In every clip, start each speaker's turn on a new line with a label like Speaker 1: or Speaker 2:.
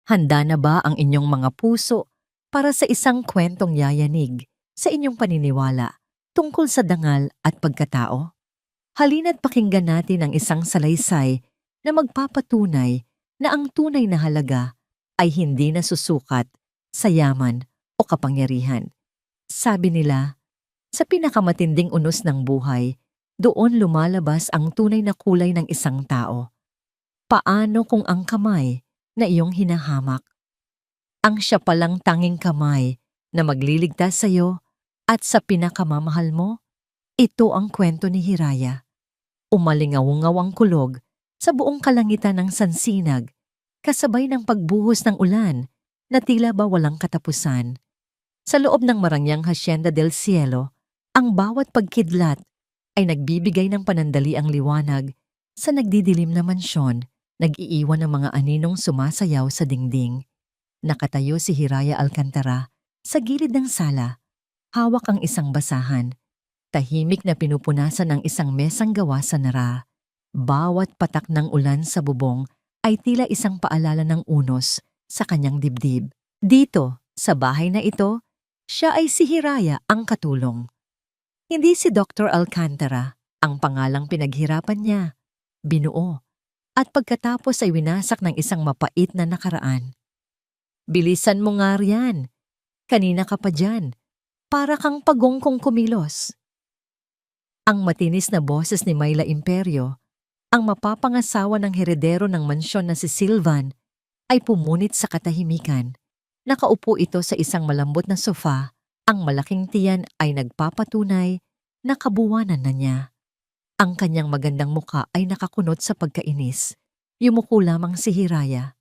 Speaker 1: Handa na ba ang inyong mga puso para sa isang kwentong yayanig sa inyong paniniwala tungkol sa dangal at pagkatao? Halina't pakinggan natin ang isang salaysay na magpapatunay na ang tunay na halaga ay hindi nasusukat sa yaman o kapangyarihan. Sabi nila, sa pinakamatinding unos ng buhay, doon lumalabas ang tunay na kulay ng isang tao. Paano kung ang kamay na iyong hinahamak ang siya palang tanging kamay na magliligtas sa iyo at sa pinakamamahal mo? Ito ang kwento ni Hiraya. Umalingaw-ngaw ang kulog sa buong kalangitan ng sansinag, kasabay ng pagbuhos ng ulan na tila ba walang katapusan. Sa loob ng marangyang Hacienda del Cielo, ang bawat pagkidlat ay nagbibigay ng panandaliang liwanag sa nagdidilim na mansyon, nag-iiwan ng mga aninong sumasayaw sa dingding. Nakatayo si Hiraya Alcantara sa gilid ng sala, hawak ang isang basahan. Tahimik na pinupunasan ng isang mesang gawa sa nara. Bawat patak ng ulan sa bubong ay tila isang paalala ng unos sa kanyang dibdib. Dito, sa bahay na ito, siya ay si Hiraya ang katulong. Hindi si Dr. Alcantara ang pangalang pinaghirapan niya. Binuo. At pagkatapos ay winasak ng isang mapait na nakaraan. Bilisan mo nga riyan. Kanina ka pa dyan. Para kang pagongkong kumilos. Ang matinis na boses ni Myla Imperio, ang mapapangasawa ng heredero ng mansyon na si Silvan, ay pumunit sa katahimikan. Nakaupo ito sa isang malambot na sofa, ang malaking tiyan ay nagpapatunay na kabuwanan na niya. Ang kanyang magandang muka ay nakakunot sa pagkainis. Yumuko lamang si Hiraya.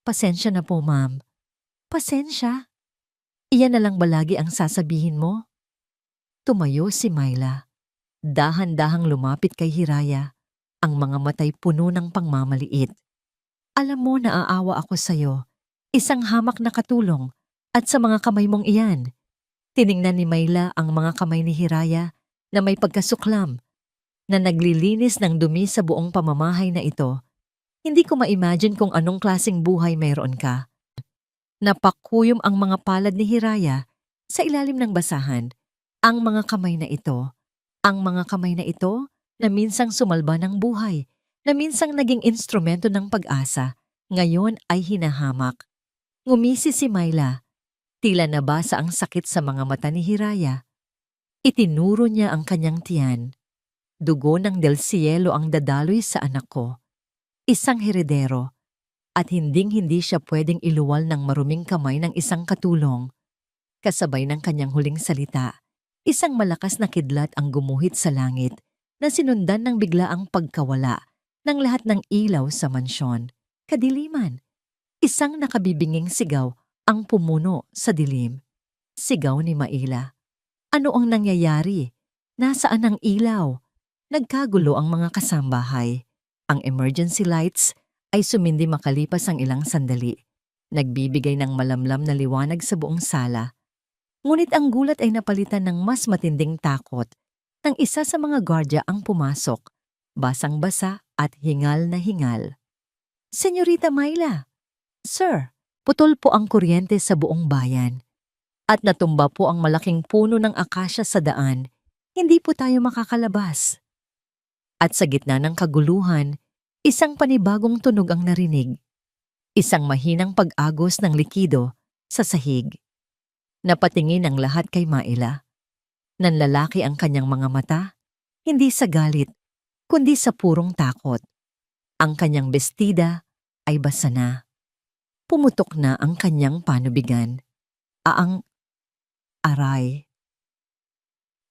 Speaker 1: Pasensya na po, ma'am. Pasensya? Iyan na lang ba lagi ang sasabihin mo? Tumayo si Myla. Dahan-dahang lumapit kay Hiraya, ang mga matay puno ng pangmamaliit. Alam mo, naaawa ako sa'yo. Isang hamak na katulong at sa mga kamay mong iyan. Tiningnan ni Myla ang mga kamay ni Hiraya na may pagkasuklam, na naglilinis ng dumi sa buong pamamahay na ito. Hindi ko ma-imagine kung anong klaseng buhay mayroon ka. Napakuyom ang mga palad ni Hiraya sa ilalim ng basahan. Ang mga kamay na ito, na minsang sumalba ng buhay, na minsang naging instrumento ng pag-asa, ngayon ay hinahamak. Ngumisi si Myla. Tila nabasa ang sakit sa mga mata ni Hiraya. Itinuro niya ang kanyang tiyan. Dugo ng Del Cielo ang dadaloy sa anak ko. Isang heredero. At hinding-hindi siya pwedeng iluwal ng maruming kamay ng isang katulong. Kasabay ng kanyang huling salita, isang malakas na kidlat ang gumuhit sa langit na sinundan ng biglaang pagkawala ng lahat ng ilaw sa mansyon. Kadiliman. Isang nakabibinging sigaw ang pumuno sa dilim. Sigaw ni Myla. Ano ang nangyayari? Nasaan ang ilaw? Nagkagulo ang mga kasambahay. Ang emergency lights ay sumindi makalipas ang ilang sandali. Nagbibigay ng malamlam na liwanag sa buong sala. Ngunit ang gulat ay napalitan ng mas matinding takot nang isa sa mga gwardiya ang pumasok, basang-basa at hingal na hingal. Senyorita Myla, Sir, putol po ang kuryente sa buong bayan. At natumba po ang malaking puno ng akasya sa daan. Hindi po tayo makakalabas. At sa gitna ng kaguluhan, isang panibagong tunog ang narinig. Isang mahinang pag-agos ng likido sa sahig. Napatingin ang lahat kay Myla. Nanlalaki ang kanyang mga mata, hindi sa galit, kundi sa purong takot. Ang kanyang bestida ay basa na. Pumutok na ang kanyang panubigan. Aray.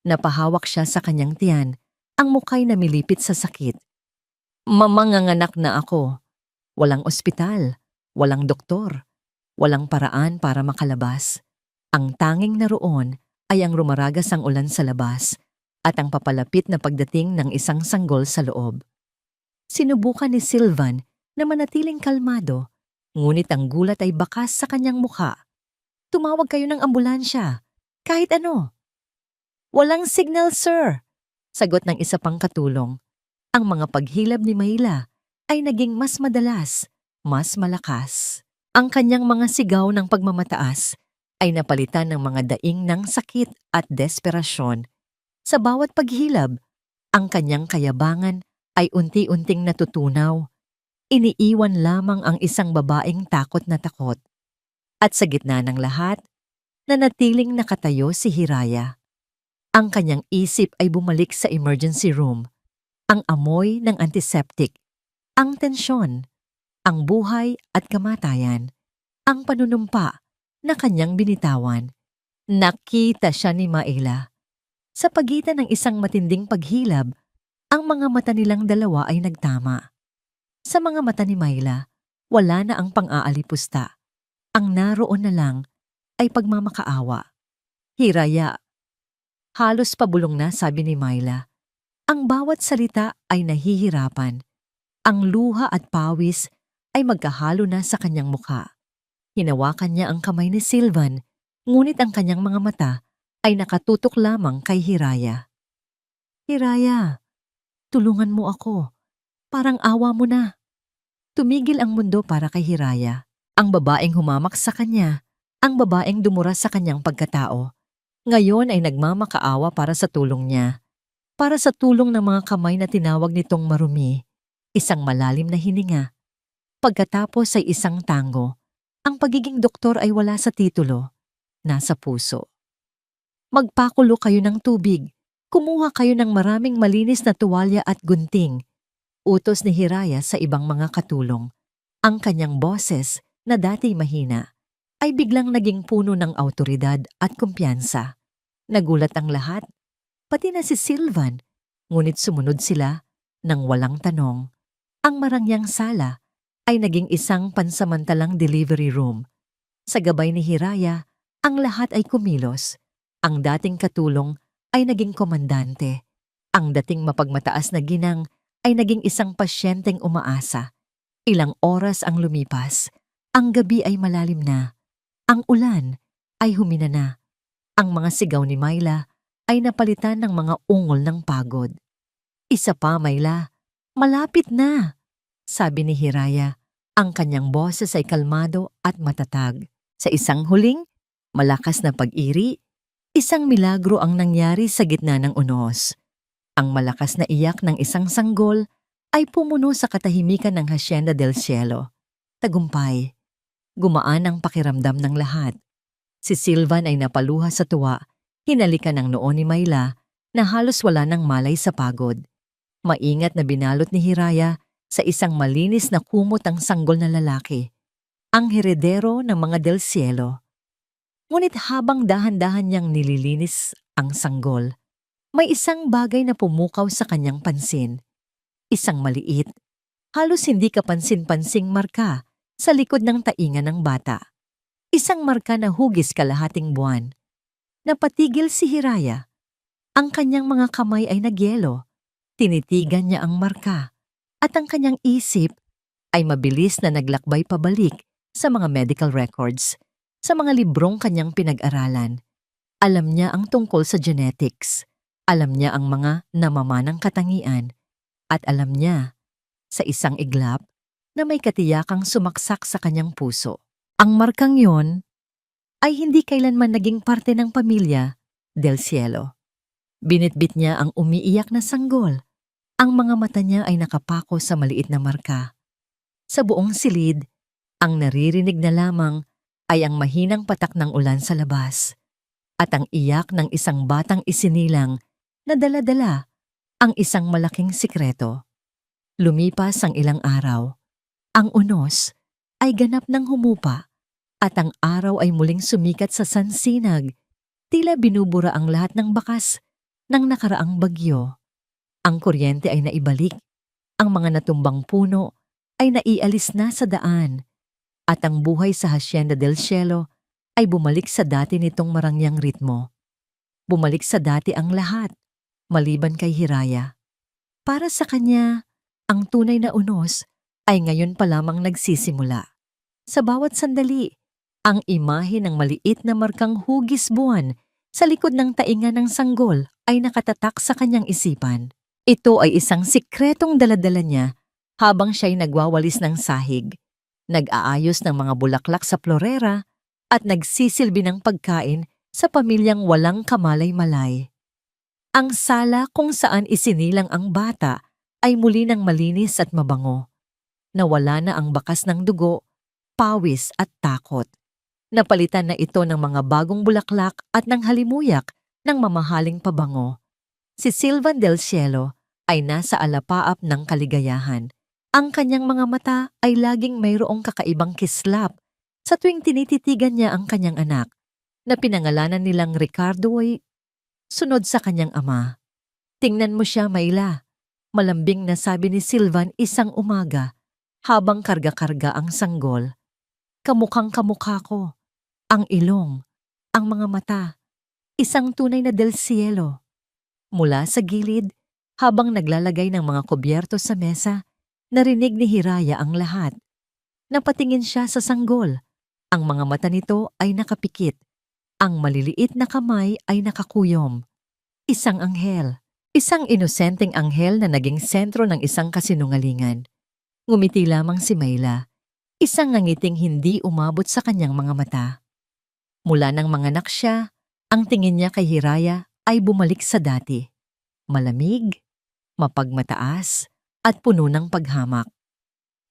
Speaker 1: Napahawak siya sa kanyang tiyan, ang muka'y namilipit sa sakit. Mamanganganak na ako. Walang ospital, walang doktor, walang paraan para makalabas. Ang tanging naroon ay ang rumaragas ang ulan sa labas at ang papalapit na pagdating ng isang sanggol sa loob. Sinubukan ni Silvan na manatiling kalmado, ngunit ang gulat ay bakas sa kanyang mukha. Tumawag kayo ng ambulansya, kahit ano. Walang signal, sir, sagot ng isa pang katulong. Ang mga paghilab ni Myla ay naging mas madalas, mas malakas. Ang kanyang mga sigaw ng pagmamataas ay napalitan ng mga daing ng sakit at desperasyon. Sa bawat paghilab, ang kanyang kayabangan ay unti-unting natutunaw. Iniiwan lamang ang isang babaeng takot na takot. At sa gitna ng lahat, nanatiling nakatayo si Hiraya. Ang kanyang isip ay bumalik sa emergency room. Ang amoy ng antiseptic, ang tensyon, ang buhay at kamatayan, ang panunumpa na kanyang binitawan. Nakita siya ni Maela. Sa pagitan ng isang matinding paghilab, ang mga mata nilang dalawa ay nagtama. Sa mga mata ni Maela, wala na ang pang-aalipusta. Ang naroon na lang ay pagmamakaawa. Hiraya. Halos pabulong na, sabi ni Maela. Ang bawat salita ay nahihirapan. Ang luha at pawis ay magkahalo na sa kanyang mukha. Hinawakan niya ang kamay ni Sylvan, ngunit ang kanyang mga mata ay nakatutok lamang kay Hiraya. Hiraya, tulungan mo ako. Parang awa mo na. Tumigil ang mundo para kay Hiraya. Ang babaeng humamak sa kanya, ang babaeng dumura sa kanyang pagkatao. Ngayon ay nagmamakaawa para sa tulong niya. Para sa tulong ng mga kamay na tinawag nitong marumi, isang malalim na hininga. Pagkatapos ay isang tango. Ang pagiging doktor ay wala sa titulo, nasa puso. Magpakulo kayo ng tubig. Kumuha kayo ng maraming malinis na tuwalya at gunting. Utos ni Hiraya sa ibang mga katulong. Ang kanyang boses, na dati mahina, ay biglang naging puno ng awtoridad at kumpiyansa. Nagulat ang lahat, pati na si Sylvan, ngunit sumunod sila nang walang tanong. Ang marangyang sala ay naging isang pansamantalang delivery room. Sa gabay ni Hiraya, ang lahat ay kumilos. Ang dating katulong ay naging komandante. Ang dating mapagmataas na ginang ay naging isang pasyenteng umaasa. Ilang oras ang lumipas. Ang gabi ay malalim na. Ang ulan ay humina na. Ang mga sigaw ni Maela ay napalitan ng mga ungol ng pagod. Isa pa, Maela. Malapit na, sabi ni Hiraya. Ang kanyang boses ay kalmado at matatag. Sa isang huling, malakas na pag-iri, isang milagro ang nangyari sa gitna ng unos. Ang malakas na iyak ng isang sanggol ay pumuno sa katahimikan ng Hacienda del Cielo. Tagumpay. Gumaan ang pakiramdam ng lahat. Si Sylvan ay napaluha sa tuwa, hinalikan ng noo ni Maela na halos wala ng malay sa pagod. Maingat na binalot ni Hiraya sa isang malinis na kumot ang sanggol na lalaki, ang heredero ng mga del Cielo. Ngunit habang dahan-dahan niyang nililinis ang sanggol, may isang bagay na pumukaw sa kanyang pansin. Isang maliit, halos hindi kapansin-pansing marka sa likod ng tainga ng bata. Isang marka na hugis kalahating buwan. Napatigil si Hiraya. Ang kanyang mga kamay ay nagyelo. Tinitigan niya ang marka. At ang kanyang isip ay mabilis na naglakbay pabalik sa mga medical records, sa mga librong kanyang pinag-aralan. Alam niya ang tungkol sa genetics. Alam niya ang mga namamanang katangian. At alam niya, sa isang iglap, na may katiyakang sumaksak sa kanyang puso. Ang markang yon ay hindi kailanman naging parte ng pamilya del Cielo. Binitbit niya ang umiiyak na sanggol. Ang mga mata niya ay nakapako sa maliit na marka. Sa buong silid, ang naririnig na lamang ay ang mahinang patak ng ulan sa labas at ang iyak ng isang batang isinilang na dala-dala ang isang malaking sikreto. Lumipas ang ilang araw. Ang unos ay ganap ng humupa at ang araw ay muling sumikat sa sansinag. Tila binubura ang lahat ng bakas ng nakaraang bagyo. Ang kuryente ay naibalik. Ang mga natumbang puno ay naialis na sa daan. At ang buhay sa Hacienda del Cielo ay bumalik sa dati nitong marangyang ritmo. Bumalik sa dati ang lahat, maliban kay Hiraya. Para sa kanya, ang tunay na unos ay ngayon pa lamang nagsisimula. Sa bawat sandali, ang imahe ng maliit na markang hugis buwan sa likod ng tainga ng sanggol ay nakatatak sa kanyang isipan. Ito ay isang sikretong daladala niya habang siya'y nagwawalis ng sahig. nag-aayos ng mga bulaklak sa florera at nagsisilbi ng pagkain sa pamilyang walang kamalay-malay. Ang sala kung saan isinilang ang bata ay muli ng malinis at mabango. Nawala na ang bakas ng dugo, pawis at takot. Napalitan na ito ng mga bagong bulaklak at ng halimuyak ng mamahaling pabango. Si Silvan del Cielo ay nasa alapaap ng kaligayahan. Ang kanyang mga mata ay laging mayroong kakaibang kislap sa tuwing tinititigan niya ang kanyang anak, na pinangalanan nilang Ricardo ay sunod sa kanyang ama. "Tingnan mo siya, Mayla," malambing na sabi ni Silvan isang umaga habang karga-karga ang sanggol. "Kamukhang kamukha ko. Ang ilong, ang mga mata, isang tunay na del cielo." Mula sa gilid, habang naglalagay ng mga kubyerto sa mesa, narinig ni Hiraya ang lahat. Napatingin siya sa sanggol. Ang mga mata nito ay nakapikit. Ang maliliit na kamay ay nakakuyom. Isang anghel. Isang inosenteng anghel na naging sentro ng isang kasinungalingan. Ngumiti lamang si Mayla. Isang ngangiting hindi umabot sa kanyang mga mata. Mula nang manganak siya, ang tingin niya kay Hiraya ay bumalik sa dati. Malamig, mapagmataas, at puno ng paghamak.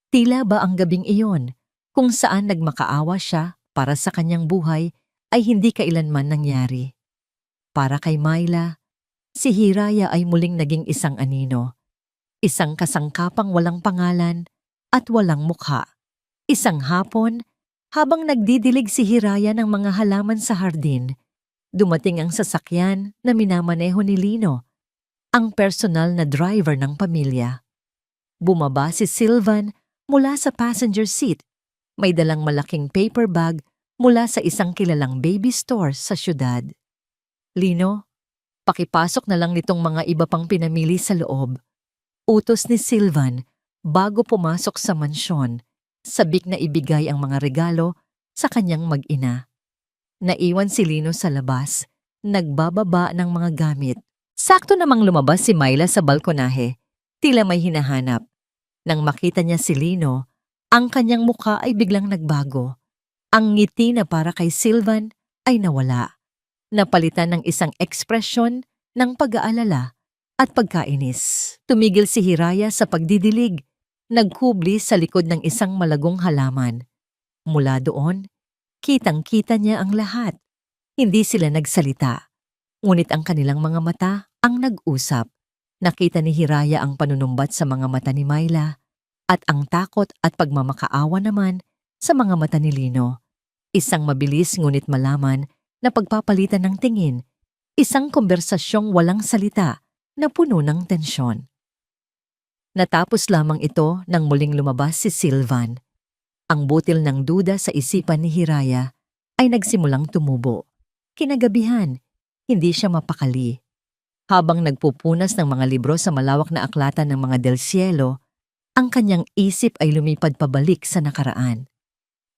Speaker 1: Tila ba ang gabing iyon, kung saan nagmakaawa siya para sa kanyang buhay, ay hindi kailanman nangyari. Para kay Mayla, si Hiraya ay muling naging isang anino. Isang kasangkapang walang pangalan at walang mukha. Isang hapon, habang nagdidilig si Hiraya ng mga halaman sa hardin, dumating ang sasakyan na minamaneho ni Lino, ang personal na driver ng pamilya. Bumaba si Silvan mula sa passenger seat. May dalang malaking paper bag mula sa isang kilalang baby store sa syudad. "Lino, pakipasok na lang nitong mga iba pang pinamili sa loob." Utos ni Silvan bago pumasok sa mansyon, sabik na ibigay ang mga regalo sa kanyang mag-ina. Naiwan si Lino sa labas, nagbababa ng mga gamit. Sakto namang lumabas si Mayla sa balkonahe, tila may hinahanap. Nang makita niya si Lino, ang kanyang mukha ay biglang nagbago. Ang ngiti na para kay Silvan ay nawala. Napalitan ng isang ekspresyon ng pag-aalala at pagkainis. Tumigil si Hiraya sa pagdidilig, nagkubli sa likod ng isang malagong halaman. Mula doon, kitang-kita niya ang lahat. Hindi sila nagsalita. Ngunit ang kanilang mga mata ang nag-usap. Nakita ni Hiraya ang panunumbat sa mga mata ni Mayla at ang takot at pagmamakaawa naman sa mga mata ni Lino. Isang mabilis ngunit malaman na pagpapalitan ng tingin. Isang konbersasyong walang salita na puno ng tensyon. Natapos lamang ito nang muling lumabas si Silvan. Ang butil ng duda sa isipan ni Hiraya ay nagsimulang tumubo. Kinagabihan, hindi siya mapakali. Habang nagpupunas ng mga libro sa malawak na aklatan ng mga del cielo, ang kanyang isip ay lumipad pabalik sa nakaraan.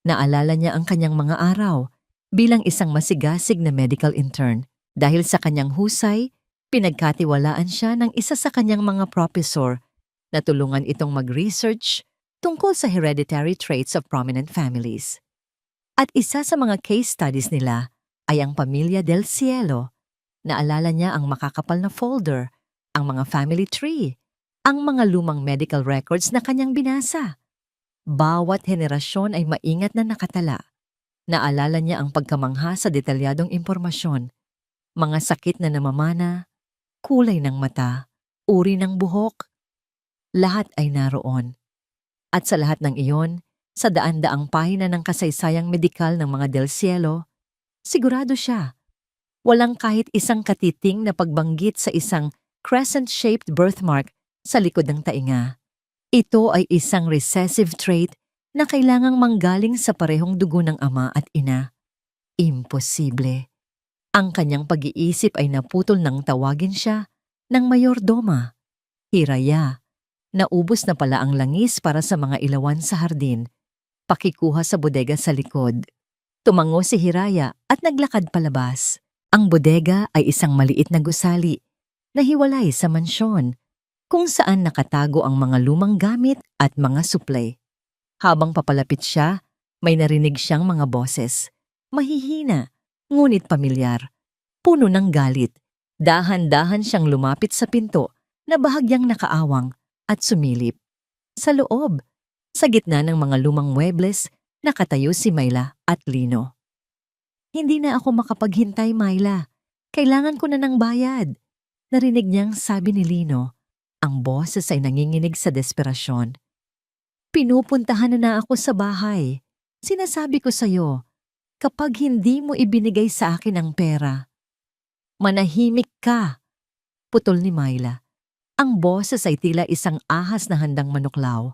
Speaker 1: Naalala niya ang kanyang mga araw bilang isang masigasig na medical intern. Dahil sa kanyang husay, pinagkatiwalaan siya ng isa sa kanyang mga professor na tulungan itong mag-research tungkol sa hereditary traits of prominent families. At isa sa mga case studies nila ay ang pamilya del cielo. Naalala niya ang makakapal na folder, ang mga family tree, ang mga lumang medical records na kanyang binasa. Bawat henerasyon ay maingat na nakatala. Naalala niya ang pagkamangha sa detalyadong impormasyon, mga sakit na namamana, kulay ng mata, uri ng buhok, lahat ay naroon. At sa lahat ng iyon, sa daan-daang pahina ng kasaysayang medikal ng mga del cielo, sigurado siya, walang kahit isang katiting na pagbanggit sa isang crescent-shaped birthmark sa likod ng tainga. Ito ay isang recessive trait na kailangang manggaling sa parehong dugo ng ama at ina. Imposible. Ang kanyang pag-iisip ay naputol nang tawagin siya ng mayordoma. "Hiraya, naubos na pala ang langis para sa mga ilawan sa hardin. Pakikuha sa bodega sa likod." Tumango si Hiraya at naglakad palabas. Ang bodega ay isang maliit na gusali na hiwalay sa mansyon, kung saan nakatago ang mga lumang gamit at mga suplay. Habang papalapit siya, may narinig siyang mga boses. Mahihina, ngunit pamilyar. Puno ng galit. Dahan-dahan siyang lumapit sa pinto na bahagyang nakaawang at sumilip. Sa loob, sa gitna ng mga lumang muebles, nakatayo si Myla at Lino. "Hindi na ako makapaghintay, Myla. Kailangan ko na ng bayad." Narinig niyang sabi ni Lino. Ang boses ay nanginginig sa desperasyon. "Pinupuntahan na ako sa bahay. Sinasabi ko sa'yo, kapag hindi mo ibinigay sa akin ang pera, manahimik ka." Putol ni Myla. Ang boses ay tila isang ahas na handang manuklaw,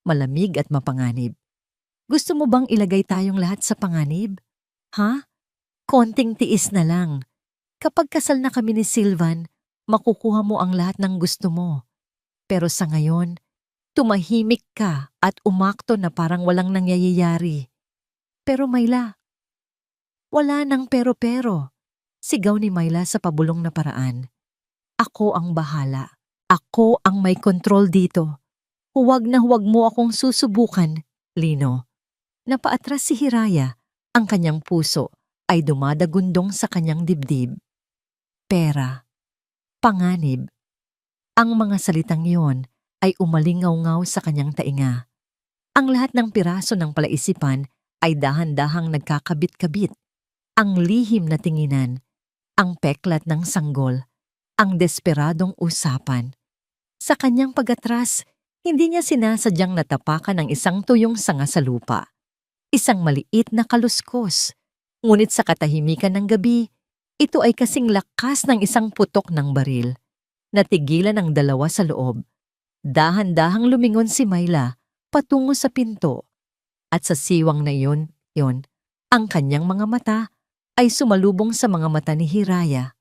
Speaker 1: malamig at mapanganib. "Gusto mo bang ilagay tayong lahat sa panganib? Ha? Konting tiis na lang. Kapag kasal na kami ni Sylvan, makukuha mo ang lahat ng gusto mo. Pero sa ngayon, tumahimik ka at umakto na parang walang nangyayari." "Pero Myla." "Wala nang pero-pero," sigaw ni Myla sa pabulong na paraan. "Ako ang bahala. Ako ang may kontrol dito. Huwag na huwag mo akong susubukan, Lino." Napaatras si Hiraya. Ang kanyang puso ay dumadagundong sa kanyang dibdib. Pera. Panganib. Ang mga salitang iyon ay umalingaw-ngaw sa kanyang tainga. Ang lahat ng piraso ng palaisipan ay dahan-dahang nagkakabit-kabit. Ang lihim na tinginan, ang peklat ng sanggol, ang desperadong usapan. Sa kanyang pag-atras, hindi niya sinasadyang natapakan ng isang tuyong sanga sa lupa. Isang maliit na kaluskos. Ngunit sa katahimikan ng gabi, ito ay kasing lakas ng isang putok ng baril. Natigilan ang dalawa sa loob. Dahan-dahang lumingon si Myla patungo sa pinto. At sa siwang na iyon, ang kanyang mga mata ay sumalubong sa mga mata ni Hiraya.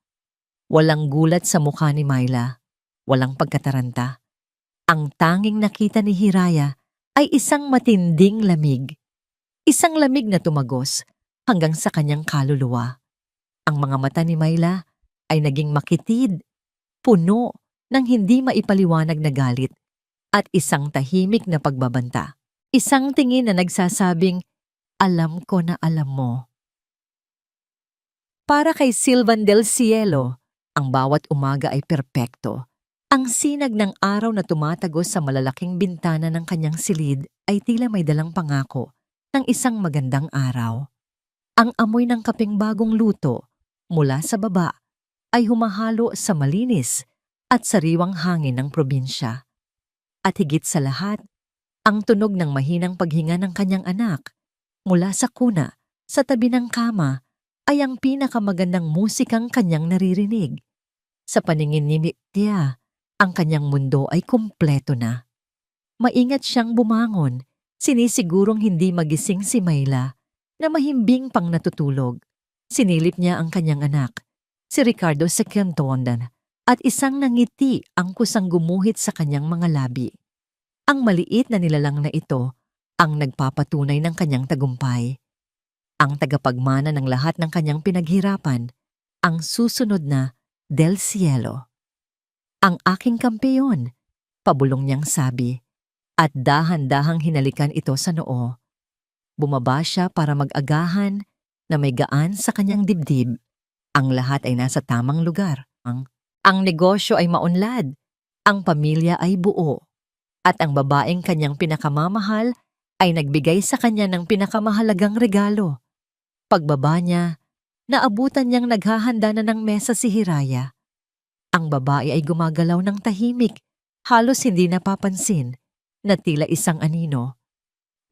Speaker 1: Walang gulat sa mukha ni Myla. Walang pagkataranta. Ang tanging nakita ni Hiraya ay isang matinding lamig. Isang lamig na tumagos hanggang sa kanyang kaluluwa. Ang mga mata ni Myla ay naging makitid, puno ng hindi maipaliwanag na galit at isang tahimik na pagbabanta. Isang tingin na nagsasabing, "Alam ko na alam mo." Para kay Sylvan del Cielo, ang bawat umaga ay perpekto. Ang sinag ng araw na tumatagos sa malalaking bintana ng kanyang silid ay tila may dalang pangako ng isang magandang araw. Ang amoy ng kapeng bagong luto mula sa baba ay humahalo sa malinis at sariwang hangin ng probinsya. At higit sa lahat, ang tunog ng mahinang paghinga ng kanyang anak mula sa kuna sa tabi ng kama ay ang pinakamagandang musikang kanyang naririnig. Sa paningin ni Tia, ang kanyang mundo ay kumpleto na. Maingat siyang bumangon, sinisigurong hindi magising si Myla na mahimbing pang natutulog. Sinilip niya ang kanyang anak, si Ricardo Sequentondan, at isang nangiti ang kusang gumuhit sa kanyang mga labi. Ang maliit na nilalang na ito ang nagpapatunay ng kanyang tagumpay. Ang tagapagmana ng lahat ng kanyang pinaghirapan, ang susunod na Del Cielo. "Ang aking kampeyon," pabulong niyang sabi, at dahan-dahang hinalikan ito sa noo. Bumaba siya para mag-agahan na may gaan sa kanyang dibdib. Ang lahat ay nasa tamang lugar. Ang negosyo ay maunlad, ang pamilya ay buo, at ang babaeng kanyang pinakamamahal ay nagbigay sa kanya ng pinakamahalagang regalo. Pagbaba niya, naabutan niyang naghahanda na ng mesa si Hiraya. Ang babae ay gumagalaw ng tahimik, halos hindi napapansin, na tila isang anino.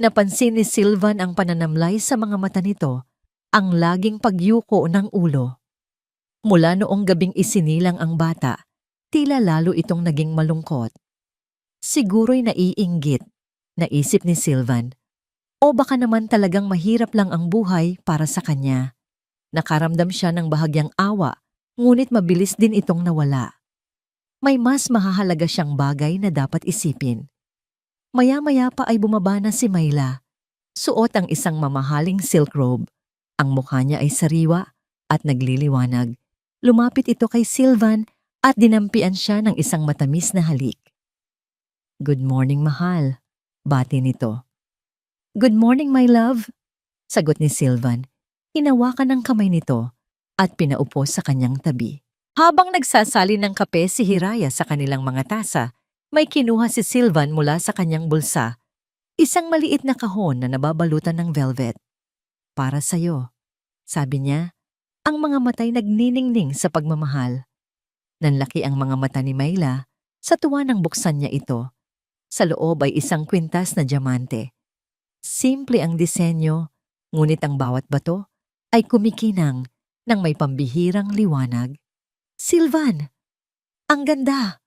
Speaker 1: Napansin ni Sylvan ang pananamlay sa mga mata nito, ang laging pagyuko ng ulo. Mula noong gabing isinilang ang bata, tila lalo itong naging malungkot. Siguro'y naiinggit, naisip ni Sylvan. O baka naman talagang mahirap lang ang buhay para sa kanya. Nakaramdam siya ng bahagyang awa, ngunit mabilis din itong nawala. May mas mahahalaga siyang bagay na dapat isipin. Maya-maya pa ay bumaba na si Myla. Suot ang isang mamahaling silk robe. Ang mukha niya ay sariwa at nagliliwanag. Lumapit ito kay Sylvan at dinampian siya ng isang matamis na halik. "Good morning, mahal," bati nito. Good morning, my love. Sagot ni Sylvan. Hinawakan ng kamay nito at pinaupo sa kanyang tabi. Habang nagsasali ng kape si Hiraya sa kanilang mga tasa, may kinuha si Sylvan mula sa kanyang bulsa. Isang maliit na kahon na nababalutan ng velvet. Para sa'yo, sabi niya, ang mga mata'y nagniningning sa pagmamahal. Nanlaki ang mga mata ni Mayla sa tuwa nang buksan niya ito. Sa loob ay isang kwintas na diamante. Simple ang disenyo, ngunit ang bawat bato ay kumikinang ng may pambihirang liwanag. Sylvan! Ang ganda!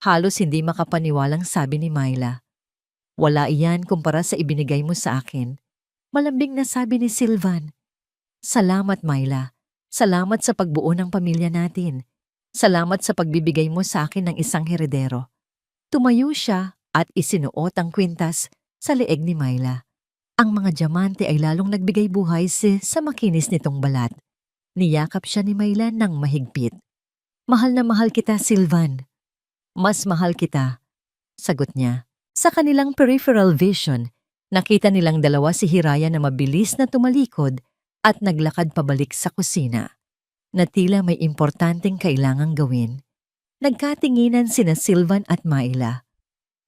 Speaker 1: Halos hindi makapaniwalang sabi ni Mayla. Wala iyan kumpara sa ibinigay mo sa akin. Malambing na sabi ni Sylvan. Salamat, Mayla. Salamat sa pagbuo ng pamilya natin. Salamat sa pagbibigay mo sa akin ng isang heredero. Tumayo siya at isinuot ang kwintas sa leeg ni Mayla. Ang mga diamante ay lalong nagbigay buhay sa makinis nitong balat. Niyakap siya ni Mayla ng mahigpit. Mahal na mahal kita, Sylvan. Mas mahal kita, sagot niya. Sa kanilang peripheral vision, nakita nilang dalawa si Hiraya na mabilis na tumalikod at naglakad pabalik sa kusina, na tila may importanteng kailangang gawin. Nagkatinginan sina Sylvan at Mayla.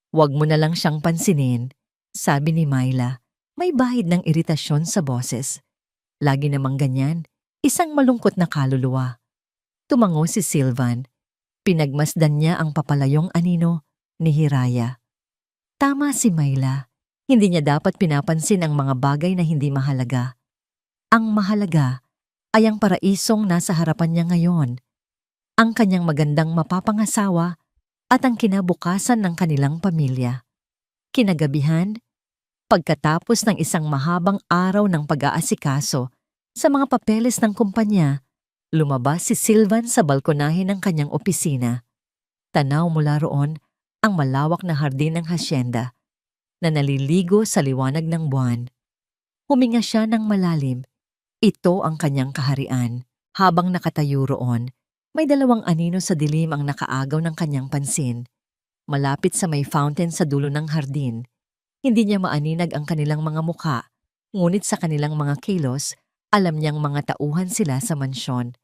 Speaker 1: Huwag mo na lang siyang pansinin, sabi ni Mayla, may bahid ng iritasyon sa boses. Lagi namang ganyan, isang malungkot na kaluluwa. Tumango si Sylvan. Pinagmasdan niya ang papalayong anino ni Hiraya. Tama si Mayla. Hindi niya dapat pinapansin ang mga bagay na hindi mahalaga. Ang mahalaga ay ang paraisong nasa harapan niya ngayon. Ang kanyang magandang mapapangasawa at ang kinabukasan ng kanilang pamilya. Kinagabihan, pagkatapos ng isang mahabang araw ng pag-aasikaso sa mga papeles ng kumpanya, lumabas si Sylvan sa balkonahe ng kanyang opisina. Tanaw mula roon ang malawak na hardin ng hasyenda na naliligo sa liwanag ng buwan. Huminga siya ng malalim. Ito ang kanyang kaharian. Habang nakatayo roon, may dalawang anino sa dilim ang nakaagaw ng kanyang pansin. Malapit sa may fountain sa dulo ng hardin, hindi niya maaninag ang kanilang mga muka, ngunit sa kanilang mga kilos, alam niyang mga tauhan sila sa mansyon.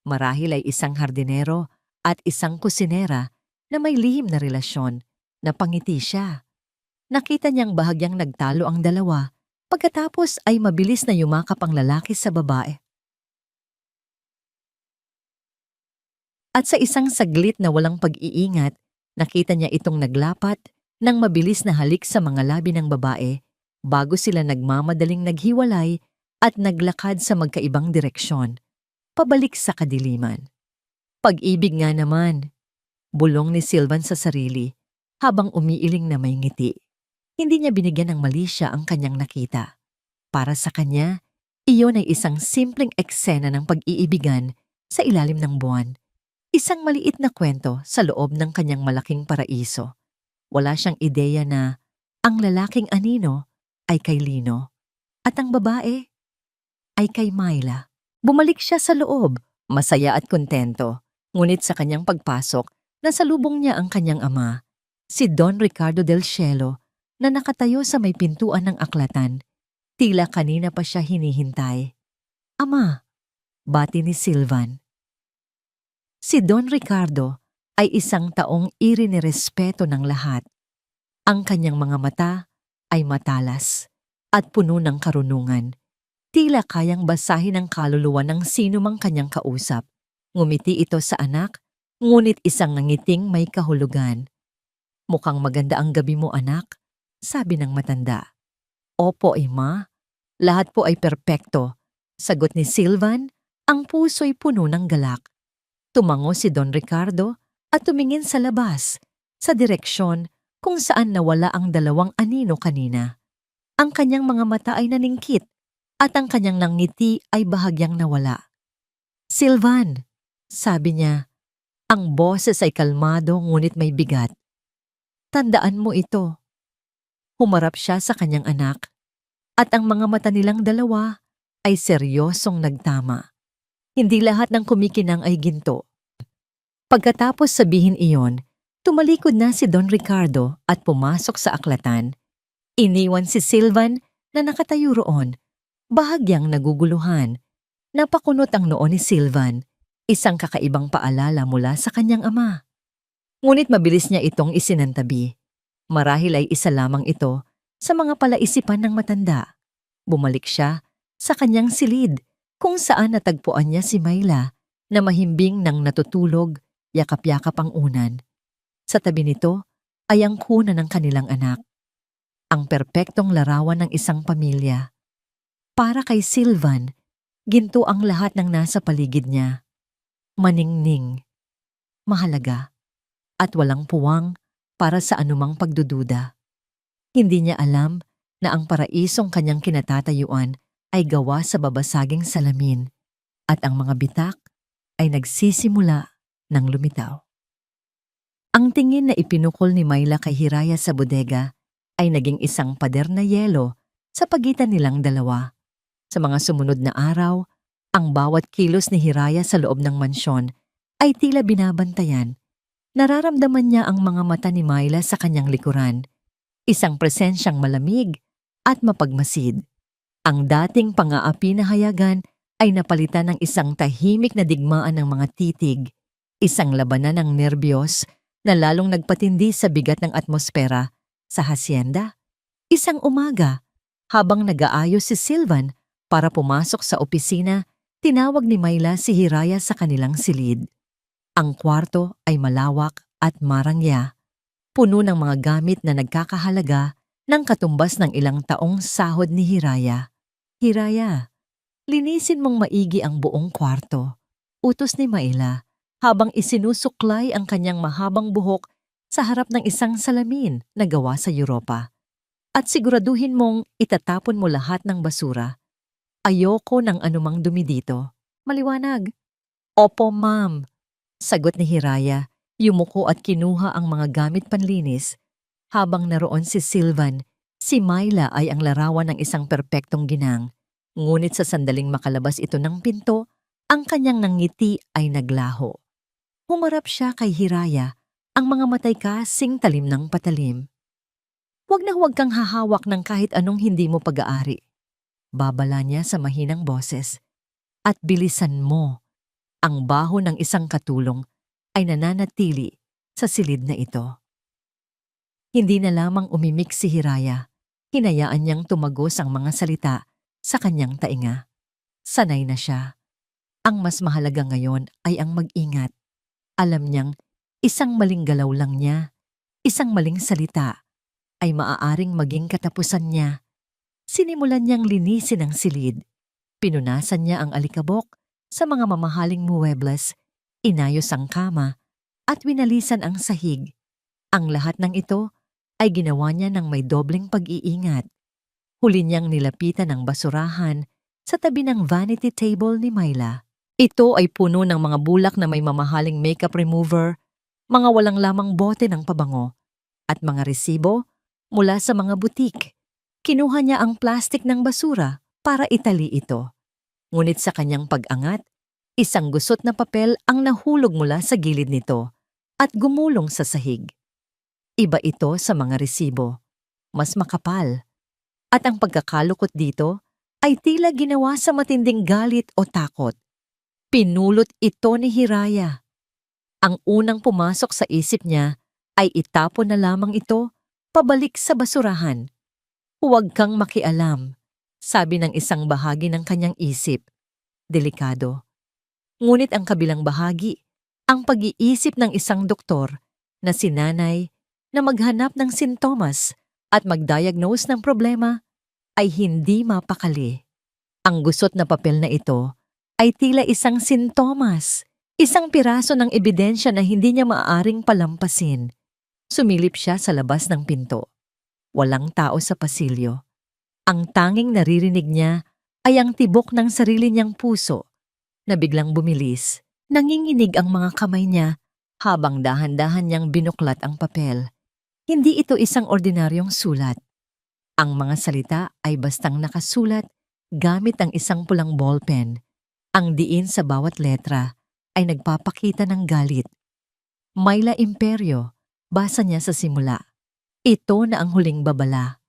Speaker 1: Marahil ay isang hardinero at isang kusinera na may lihim na relasyon, napangiti siya. Nakita niyang bahagyang nagtalo ang dalawa, pagkatapos ay mabilis na yumakap ang lalaki sa babae. At sa isang saglit na walang pag-iingat, nakita niya itong naglapat ng mabilis na halik sa mga labi ng babae bago sila nagmamadaling naghiwalay at naglakad sa magkaibang direksyon, pabalik sa kadiliman. Pag-ibig nga naman, bulong ni Sylvan sa sarili habang umiiling na may ngiti. Hindi niya binigyan ng mali siya ang kanyang nakita. Para sa kanya, iyon ay isang simpleng eksena ng pag-iibigan sa ilalim ng buwan. Isang maliit na kwento sa loob ng kanyang malaking paraiso. Wala siyang ideya na ang lalaking anino ay kay Lino at ang babae ay kay Mayla. Bumalik siya sa loob, masaya at kontento. Ngunit sa kanyang pagpasok, nasalubong niya ang kanyang ama, si Don Ricardo del Cielo, na nakatayo sa may pintuan ng aklatan. Tila kanina pa siya hinihintay. Ama, bati ni Sylvan. Si Don Ricardo ay isang taong irinirespeto ng lahat. Ang kanyang mga mata ay matalas at puno ng karunungan. Tila kayang basahin ang kaluluwa ng sino mang kanyang kausap. Ngumiti ito sa anak, ngunit isang ngiting may kahulugan. Mukhang maganda ang gabi mo, anak, sabi ng matanda. Opo, Ima. Lahat po ay perpekto, sagot ni Sylvan, ang puso'y puno ng galak. Tumango si Don Ricardo at tumingin sa labas, sa direksyon kung saan nawala ang dalawang anino kanina. Ang kanyang mga mata ay naningkit at ang kanyang nangiti ay bahagyang nawala. Sylvan, sabi niya, ang boses ay kalmado ngunit may bigat. Tandaan mo ito. Humarap siya sa kanyang anak at ang mga mata nilang dalawa ay seryosong nagtama. Hindi lahat ng kumikinang ay ginto. Pagkatapos sabihin iyon, tumalikod na si Don Ricardo at pumasok sa aklatan. Iniwan si Sylvan na nakatayo roon, bahagyang naguguluhan. Napakunot ang noo ni Sylvan, isang kakaibang paalala mula sa kanyang ama. Ngunit mabilis niya itong isinantabi. Marahil ay isa lamang ito sa mga palaisipan ng matanda. Bumalik siya sa kanyang silid kung saan natagpuan niya si Myla na mahimbing nang natutulog, yakap-yakap ang unan. Sa tabi nito ay ang kuna ng kanilang anak. Ang perpektong larawan ng isang pamilya. Para kay Sylvan, ginto ang lahat ng nasa paligid niya. Maningning, mahalaga, at walang puwang para sa anumang pagdududa. Hindi niya alam na ang paraisong kanyang kinatatayuan ay gawa sa babasaging salamin at ang mga bitak ay nagsisimula ng lumitaw. Ang tingin na ipinukol ni Myla kay Hiraya sa bodega ay naging isang pader na yelo sa pagitan nilang dalawa. Sa mga sumunod na araw, ang bawat kilos ni Hiraya sa loob ng mansyon ay tila binabantayan. Nararamdaman niya ang mga mata ni Myla sa kanyang likuran, isang presensyang malamig at mapagmasid. Ang dating pang-aapi na hayagan ay napalitan ng isang tahimik na digmaan ng mga titig, isang labanan ng nerbiyos na lalong nagpatindi sa bigat ng atmosfera sa hasyenda. Isang umaga, habang nag-aayos si Sylvan para pumasok sa opisina, tinawag ni Myla si Hiraya sa kanilang silid. Ang kwarto ay malawak at marangya, puno ng mga gamit na nagkakahalaga ng katumbas ng ilang taong sahod ni Hiraya. Hiraya, linisin mong maigi ang buong kwarto, utos ni Myla habang isinusuklay ang kanyang mahabang buhok sa harap ng isang salamin na gawa sa Europa. At siguraduhin mong itatapon mo lahat ng basura. Ayoko ng anumang dumi dito. Maliwanag. Opo, ma'am. Sagot ni Hiraya, yumuko at kinuha ang mga gamit panlinis. Habang naroon si Sylvan, si Myla ay ang larawan ng isang perpektong ginang. Ngunit sa sandaling makalabas ito ng pinto, ang kanyang nangiti ay naglaho. Humarap siya kay Hiraya, ang mga matay kasing talim ng patalim. Huwag na huwag kang hahawak ng kahit anong hindi mo pag-aari. Babala niya sa mahinang boses. At bilisan mo. Ang baho ng isang katulong ay nananatili sa silid na ito. Hindi na lamang umimik si Hiraya. Hinayaan niyang tumagos ang mga salita sa kanyang tainga. Sanay na siya. Ang mas mahalaga ngayon ay ang mag-ingat. Alam niyang isang maling galaw lang niya, isang maling salita, ay maaaring maging katapusan niya. Sinimulan niyang linisin ang silid. Pinunasan niya ang alikabok sa mga mamahaling muebles, inayos ang kama, at winalisan ang sahig. Ang lahat ng ito ay ginawa niya ng may dobleng pag-iingat. Huli niyang nilapitan ang basurahan sa tabi ng vanity table ni Myla. Ito ay puno ng mga bulak na may mamahaling makeup remover, mga walang lamang bote ng pabango, at mga resibo mula sa mga butik. Kinuha niya ang plastik ng basura para itali ito. Ngunit sa kanyang pag-angat, isang gusot na papel ang nahulog mula sa gilid nito at gumulong sa sahig. Iba ito sa mga resibo, mas makapal. At ang pagkakalukot dito ay tila ginawa sa matinding galit o takot. Pinulot ito ni Hiraya. Ang unang pumasok sa isip niya ay itapon na lamang ito pabalik sa basurahan. Huwag kang makialam, sabi ng isang bahagi ng kanyang isip. Delikado. Ngunit ang kabilang bahagi, ang pag-iisip ng isang doktor na si nanay na maghanap ng sintomas at mag-diagnose ng problema ay hindi mapakali. Ang gusot na papel na ito ay tila isang sintomas, isang piraso ng ebidensya na hindi niya maaaring palampasin. Sumilip siya sa labas ng pinto. Walang tao sa pasilyo. Ang tanging naririnig niya ay ang tibok ng sarili niyang puso na biglang bumilis. Nanginginig ang mga kamay niya habang dahan-dahan niyang binuklat ang papel. Hindi ito isang ordinaryong sulat. Ang mga salita ay bastang nakasulat gamit ang isang pulang ballpen. Ang diin sa bawat letra ay nagpapakita ng galit. Myla Imperio, basa niya sa simula. Ito na ang huling babala.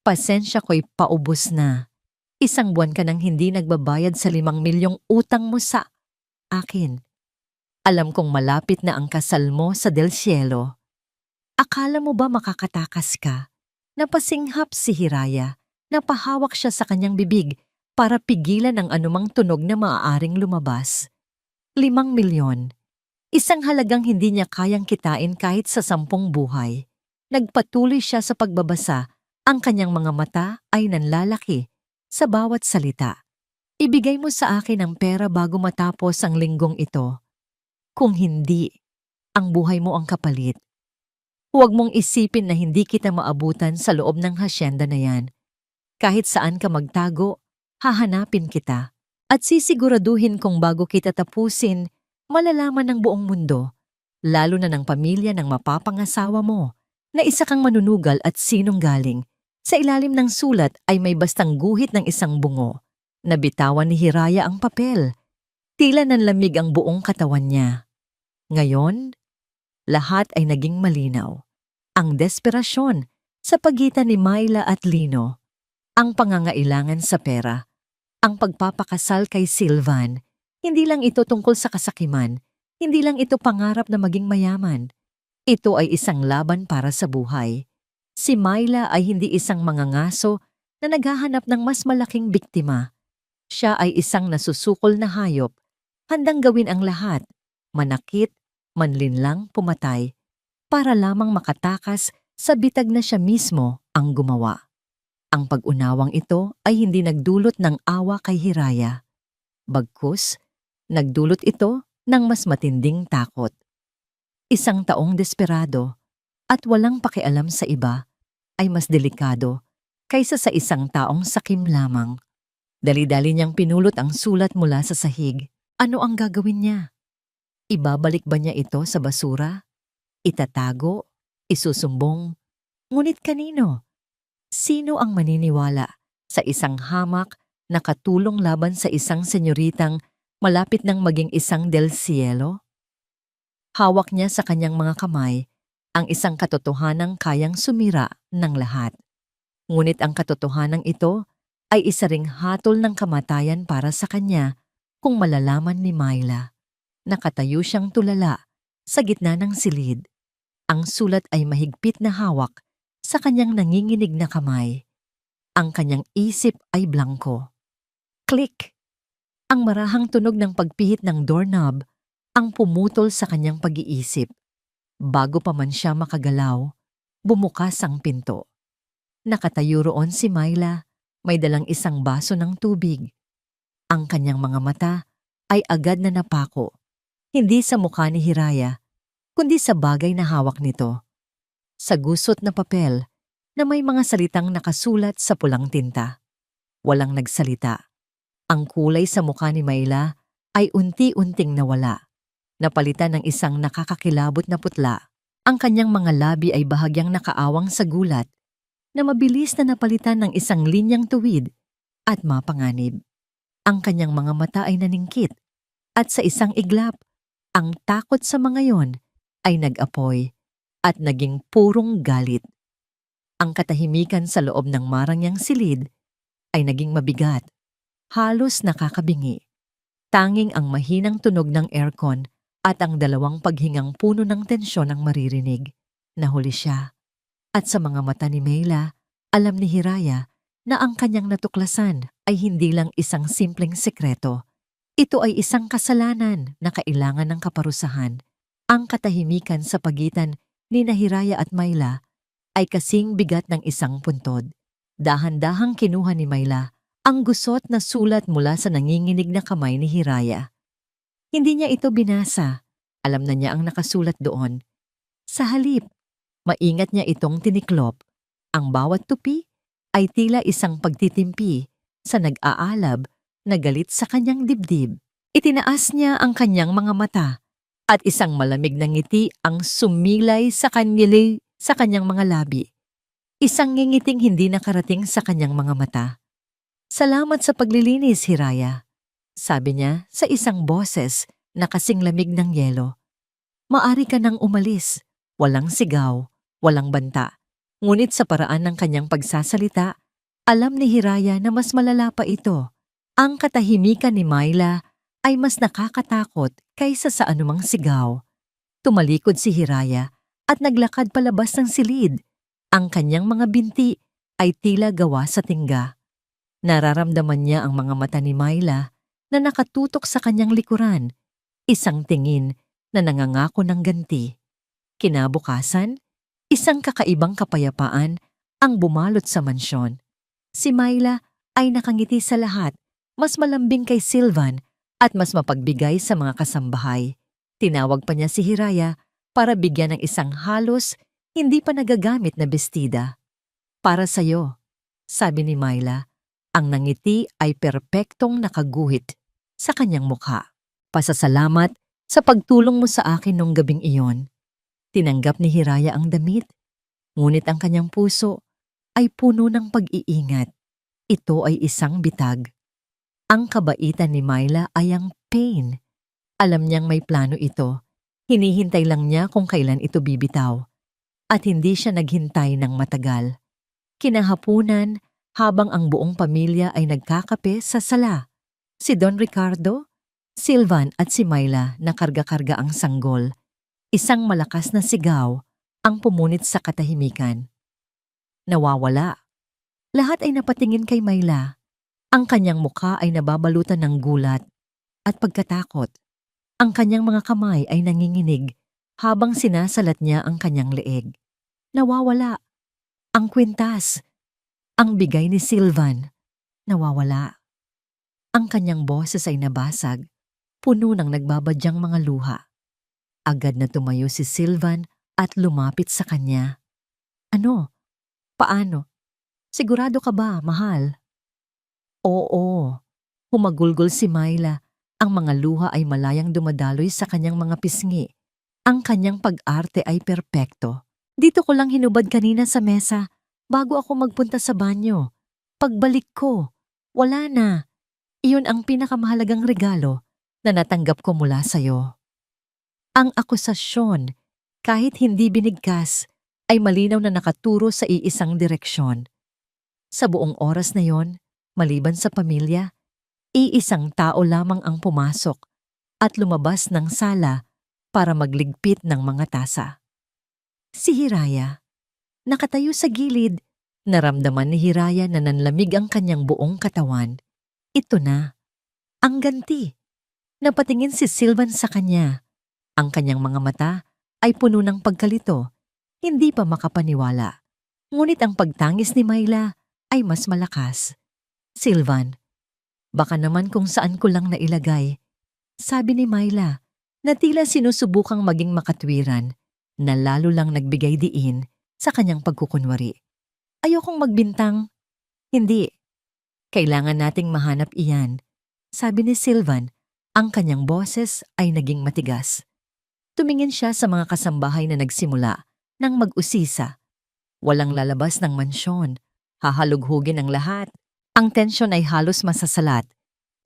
Speaker 1: Pasensya ko'y paubos na. 1 buwan ka nang hindi nagbabayad sa 5 milyong utang mo sa akin. Alam kong malapit na ang kasal mo sa Del Cielo. Akala mo ba makakatakas ka? Napasinghap si Hiraya. Napahawak siya sa kanyang bibig para pigilan ang anumang tunog na maaaring lumabas. 5 milyon. Isang halagang hindi niya kayang kitain kahit sa 10 buhay. Nagpatuloy siya sa pagbabasa. Ang kanyang mga mata ay nanlalaki sa bawat salita. Ibigay mo sa akin ang pera bago matapos ang linggong ito. Kung hindi, ang buhay mo ang kapalit. Huwag mong isipin na hindi kita maabutan sa loob ng hasyenda na yan. Kahit saan ka magtago, hahanapin kita. At sisiguraduhin kong bago kita tapusin, malalaman ng buong mundo, lalo na ng pamilya ng mapapangasawa mo, na isa kang manunugal at sinunggaling. Sa ilalim ng sulat ay may bastang guhit ng isang bungo. Nabitawan ni Hiraya ang papel. Tila nanlamig ang buong katawan niya. Ngayon, lahat ay naging malinaw. Ang desperasyon sa pagitan ni Myla at Lino, ang pangangailangan sa pera, ang pagpapakasal kay Sylvan. Hindi lang ito tungkol sa kasakiman, hindi lang ito pangarap na maging mayaman. Ito ay isang laban para sa buhay. Si Myla ay hindi isang mangangaso na naghahanap ng mas malaking biktima. Siya ay isang nasusukol na hayop, handang gawin ang lahat, manakit, manlinlang, pumatay, para lamang makatakas sa bitag na siya mismo ang gumawa. Ang pag-unawang ito ay hindi nagdulot ng awa kay Hiraya. Bagkus, nagdulot ito ng mas matinding takot. Isang taong desperado at walang pakialam sa iba ay mas delikado kaysa sa isang taong sakim lamang. Dali-dali niyang pinulot ang sulat mula sa sahig. Ano ang gagawin niya? Ibabalik ba niya ito sa basura? Itatago? Isusumbong? Ngunit kanino? Sino ang maniniwala sa isang hamak na katulong laban sa isang senyoritang malapit nang maging isang Del Cielo? Hawak niya sa kanyang mga kamay ang isang katotohanang kayang sumira ng lahat. Ngunit ang katotohanang ito ay isa ring hatol ng kamatayan para sa kanya kung malalaman ni Myla. Nakatayo siyang tulala sa gitna ng silid. Ang sulat ay mahigpit na hawak sa kanyang nanginginig na kamay. Ang kanyang isip ay blangko. Click! Ang marahang tunog ng pagpihit ng doorknob ang pumutol sa kanyang pag-iisip. Bago pa man siya makagalaw, bumukas ang pinto. Nakatayo roon si Myla, may dalang isang baso ng tubig. Ang kanyang mga mata ay agad na napako, hindi sa mukha ni Hiraya, kundi sa bagay na hawak nito. Sa gusot na papel na may mga salitang nakasulat sa pulang tinta. Walang nagsalita. Ang kulay sa mukha ni Myla ay unti-unting nawala. Napalitan ng isang nakakakilabot na putla. Ang kanyang mga labi ay bahagyang nakaawang sa gulat na mabilis na napalitan ng isang linyang tuwid at mapanganib. Ang kanyang mga mata ay naningkit at sa isang iglap, ang takot sa mga yon ay nag-apoy at naging purong galit. Ang katahimikan sa loob ng marangyang silid ay naging mabigat, halos nakakabingi. Tanging ang mahinang tunog ng aircon at ang dalawang paghingang puno ng tensyon ang maririnig. Nahuli siya. At sa mga mata ni Myla, alam ni Hiraya na ang kanyang natuklasan ay hindi lang isang simpleng sekreto. Ito ay isang kasalanan na kailangan ng kaparusahan. Ang katahimikan sa pagitan ni Hiraya at Myla ay kasing bigat ng isang puntod. Dahan-dahang kinuha ni Myla ang gusot na sulat mula sa nanginginig na kamay ni Hiraya. Hindi niya ito binasa. Alam na niya ang nakasulat doon. Sa halip, maingat niya itong tiniklop. Ang bawat tupi ay tila isang pagtitimpi sa nag-aalab na galit sa kanyang dibdib. Itinaas niya ang kanyang mga mata at isang malamig na ngiti ang sumilay sa kanyang mga labi. Isang ngingiting hindi nakarating sa kanyang mga mata. Salamat sa paglilinis, Hiraya. Sabi niya sa isang boses na kasing lamig ng yelo. Maari ka nang umalis. Walang sigaw, walang banta. Ngunit sa paraan ng kanyang pagsasalita, alam ni Hiraya na mas malala pa ito. Ang katahimikan ni Myla ay mas nakakatakot kaysa sa anumang sigaw. Tumalikod si Hiraya at naglakad palabas ng silid. Ang kanyang mga binti ay tila gawa sa tingga. Nararamdaman niya ang mga mata ni Myla na nakatutok sa kanyang likuran, isang tingin na nangangako ng ganti. Kinabukasan, isang kakaibang kapayapaan ang bumalot sa mansyon. Si Myla ay nakangiti sa lahat, mas malambing kay Sylvan at mas mapagbigay sa mga kasambahay. Tinawag pa niya si Hiraya para bigyan ng isang halos hindi pa nagagamit na bestida. Para sa'yo, sabi ni Myla, ang nangiti ay perpektong nakaguhit sa kanyang mukha. Pasasalamat sa pagtulong mo sa akin nung gabing iyon. Tinanggap ni Hiraya ang damit, ngunit ang kanyang puso ay puno ng pag-iingat. Ito ay isang bitag. Ang kabaitan ni Myla ay ang pain. Alam niyang may plano ito. Hinihintay lang niya kung kailan ito bibitaw. At hindi siya naghintay ng matagal. Kinahapunan, habang ang buong pamilya ay nagkakape sa sala, si Don Ricardo, Sylvan at si Myla na karga-karga ang sanggol. Isang malakas na sigaw ang pumunit sa katahimikan. Nawawala. Lahat ay napatingin kay Myla. Ang kanyang mukha ay nababalutan ng gulat at pagkatakot. Ang kanyang mga kamay ay nanginginig habang sinasalat niya ang kanyang leeg. Nawawala. Ang kwintas. Ang bigay ni Sylvan. Nawawala. Ang kanyang boses ay nabasag, puno ng nagbabadyang mga luha. Agad na tumayo si Sylvan at lumapit sa kanya. Ano? Paano? Sigurado ka ba, mahal? Oo. Humagulgol si Myla. Ang mga luha ay malayang dumadaloy sa kanyang mga pisngi. Ang kanyang pag-arte ay perpekto. Dito ko lang hinubad kanina sa mesa bago ako magpunta sa banyo. Pagbalik ko, wala na. Iyon ang pinakamahalagang regalo na natanggap ko mula sa'yo. Ang akusasyon, kahit hindi binigkas, ay malinaw na nakaturo sa iisang direksyon. Sa buong oras na yon, maliban sa pamilya, iisang tao lamang ang pumasok at lumabas ng sala para magligpit ng mga tasa. Si Hiraya. Nakatayo sa gilid, naramdaman ni Hiraya na nanlamig ang kanyang buong katawan. Ito na. Ang ganti. Napatingin si Sylvan sa kanya. Ang kanyang mga mata ay puno ng pagkalito, hindi pa makapaniwala. Ngunit ang pagtangis ni Myla ay mas malakas. Sylvan, baka naman kung saan ko lang nailagay. Sabi ni Myla na tila sinusubukang maging makatwiran na lalo lang nagbigay diin sa kanyang pagkukunwari. Ayokong magbintang. Hindi. Kailangan nating mahanap iyan. Sabi ni Sylvan, ang kanyang boses ay naging matigas. Tumingin siya sa mga kasambahay na nagsimula ng mag-usisa. Walang lalabas ng mansyon. Hahalughugin ang lahat. Ang tensyon ay halos masasalat.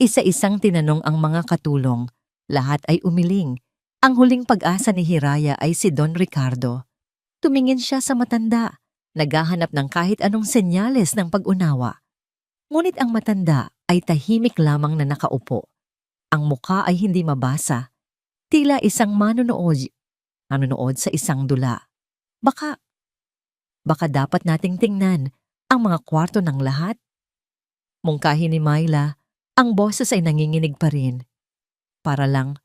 Speaker 1: Isa-isang tinanong ang mga katulong. Lahat ay umiling. Ang huling pag-asa ni Hiraya ay si Don Ricardo. Tumingin siya sa matanda, naghahanap ng kahit anong senyales ng pag-unawa. Ngunit ang matanda ay tahimik lamang na nakaupo. Ang mukha ay hindi mabasa. Tila isang manunood sa isang dula. Baka dapat nating tingnan ang mga kwarto ng lahat? Mungkahi ni Myla, ang boses ay nanginginig pa rin. Para lang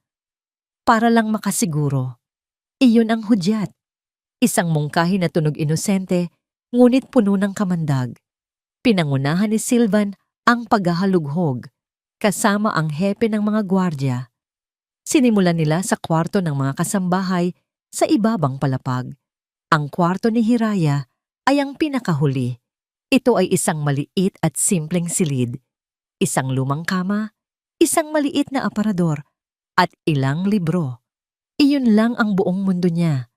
Speaker 1: makasiguro. Iyon ang hudyat. Isang mungkahi na tunog inosente, ngunit puno ng kamandag. Pinangunahan ni Sylvan ang paghahalughog, kasama ang hepe ng mga gwardya. Sinimulan nila sa kwarto ng mga kasambahay sa ibabang palapag. Ang kwarto ni Hiraya ay ang pinakahuli. Ito ay isang maliit at simpleng silid, isang lumang kama, isang maliit na aparador, at ilang libro. Iyon lang ang buong mundo niya.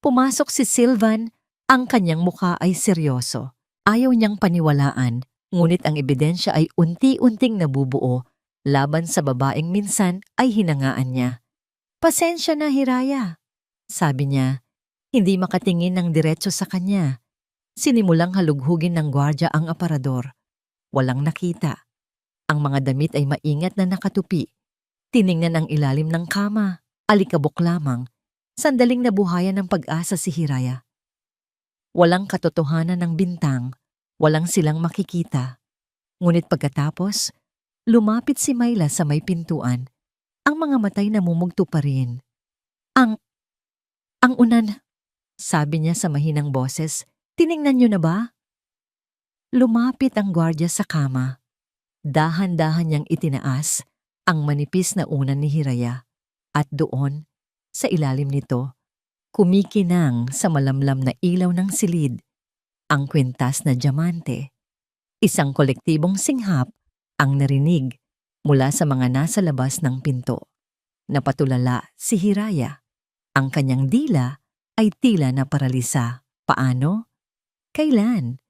Speaker 1: Pumasok si Sylvan, ang kanyang mukha ay seryoso. Ayaw niyang paniwalaan, ngunit ang ebidensya ay unti-unting nabubuo laban sa babaeng minsan ay hinangaan niya. Pasensya na, Hiraya, sabi niya, hindi makatingin ng diretso sa kanya. Sinimulang halughugin ng gwardya ang aparador. Walang nakita. Ang mga damit ay maingat na nakatupi. Tiningnan ang ilalim ng kama. Alikabok lamang. Sandaling nabuhayan ng pag-asa si Hiraya. Walang katotohanan ng bintang. Walang silang makikita. Ngunit pagkatapos, lumapit si Myla sa may pintuan. Ang mga matay namumugto pa rin. Ang unan, sabi niya sa mahinang boses, tiningnan niyo na ba? Lumapit ang gwardya sa kama. Dahan-dahan niyang itinaas ang manipis na unan ni Hiraya. At doon, sa ilalim nito, kumikinang sa malamlam na ilaw ng silid, ang kwintas na diamante. Isang kolektibong singhap ang narinig mula sa mga nasa labas ng pinto. Napatulala si Hiraya. Ang kanyang dila ay tila na paralisa. Paano? Kailan?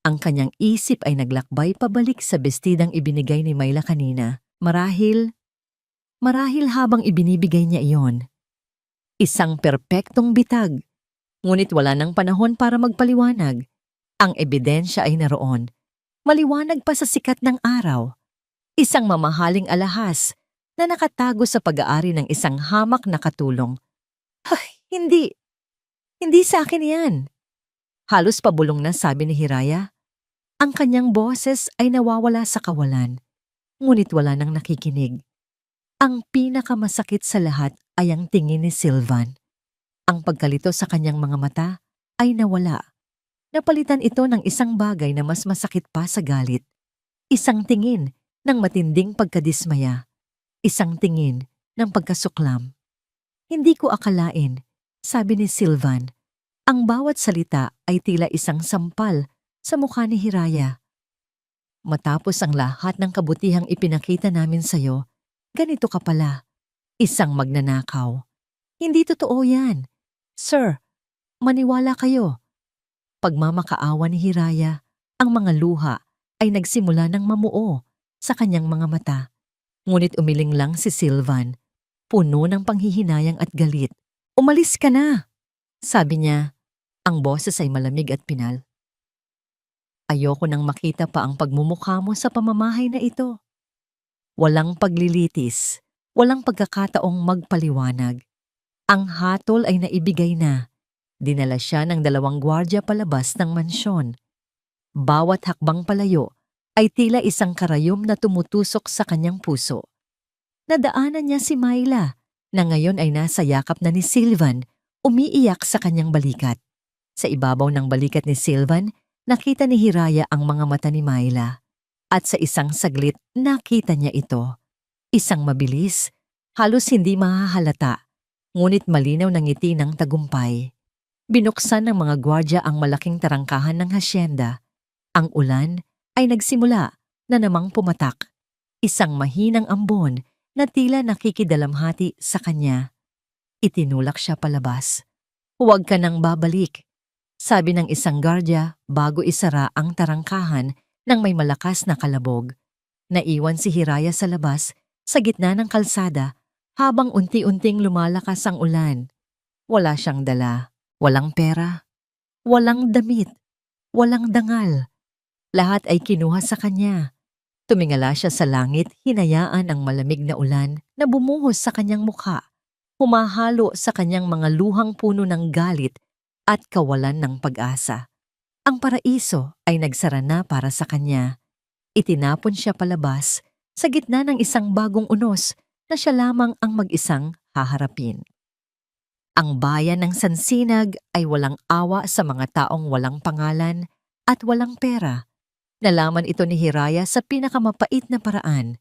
Speaker 1: Ang kanyang isip ay naglakbay pabalik sa bestidang ibinigay ni Myla kanina. Marahil habang ibinibigay niya iyon. Isang perpektong bitag. Ngunit wala ng panahon para magpaliwanag. Ang ebidensya ay naroon. Maliwanag pa sa sikat ng araw. Isang mamahaling alahas na nakatago sa pag-aari ng isang hamak na katulong. Ay, hindi. Hindi sa akin yan. Halos pabulong na sabi ni Hiraya. Ang kanyang boses ay nawawala sa kawalan. Ngunit wala nang nakikinig. Ang pinakamasakit sa lahat ay ang tingin ni Sylvan. Ang pagkalito sa kanyang mga mata ay nawala. Napalitan ito ng isang bagay na mas masakit pa sa galit. Isang tingin ng matinding pagkadismaya. Isang tingin ng pagkasuklam. Hindi ko akalain, sabi ni Sylvan. Ang bawat salita ay tila isang sampal sa mukha ni Hiraya. Matapos ang lahat ng kabutihang ipinakita namin sa'yo, ganito ka pala, isang magnanakaw. Hindi totoo yan. Sir, maniwala kayo. Pagmamakaawa ni Hiraya, ang mga luha ay nagsimula ng mamuo sa kanyang mga mata. Ngunit umiling lang si Sylvan, puno ng panghihinayang at galit. Umalis ka na, sabi niya. Ang boses ay malamig at pinal. Ayoko nang makita pa ang pagmumukha mo sa pamamahay na ito. Walang paglilitis, walang pagkakataong magpaliwanag. Ang hatol ay naibigay na. Dinala siya ng 2 gwardya palabas ng mansyon. Bawat hakbang palayo ay tila isang karayom na tumutusok sa kanyang puso. Nadaanan niya si Myla, na ngayon ay nasa yakap na ni Sylvan, umiiyak sa kanyang balikat. Sa ibabaw ng balikat ni Sylvan, nakita ni Hiraya ang mga mata ni Myla. At sa isang saglit, nakita niya ito. Isang mabilis, halos hindi mahahalata, ngunit malinaw na ngiti ng tagumpay. Binuksan ng mga gwardya ang malaking tarangkahan ng hasyenda. Ang ulan ay nagsimula na namang pumatak. Isang mahinang ambon na tila nakikidalamhati sa kanya. Itinulak siya palabas. Huwag ka nang babalik, sabi ng isang gwardya bago isara ang tarangkahan ng may malakas na kalabog. Naiwan si Hiraya sa labas sa gitna ng kalsada habang unti-unting lumalakas ang ulan. Wala siyang dala, walang pera, walang damit, walang dangal. Lahat ay kinuha sa kanya. Tumingala siya sa langit, hinayaan ang malamig na ulan na bumuhos sa kanyang mukha, humahalo sa kanyang mga luhang puno ng galit at kawalan ng pag-asa. Ang paraiso ay nagsara na para sa kanya. Itinapon siya palabas sa gitna ng isang bagong unos na siya lamang ang mag-isang haharapin. Ang bayan ng Sansinag ay walang awa sa mga taong walang pangalan at walang pera. Nalaman ito ni Hiraya sa pinakamapait na paraan.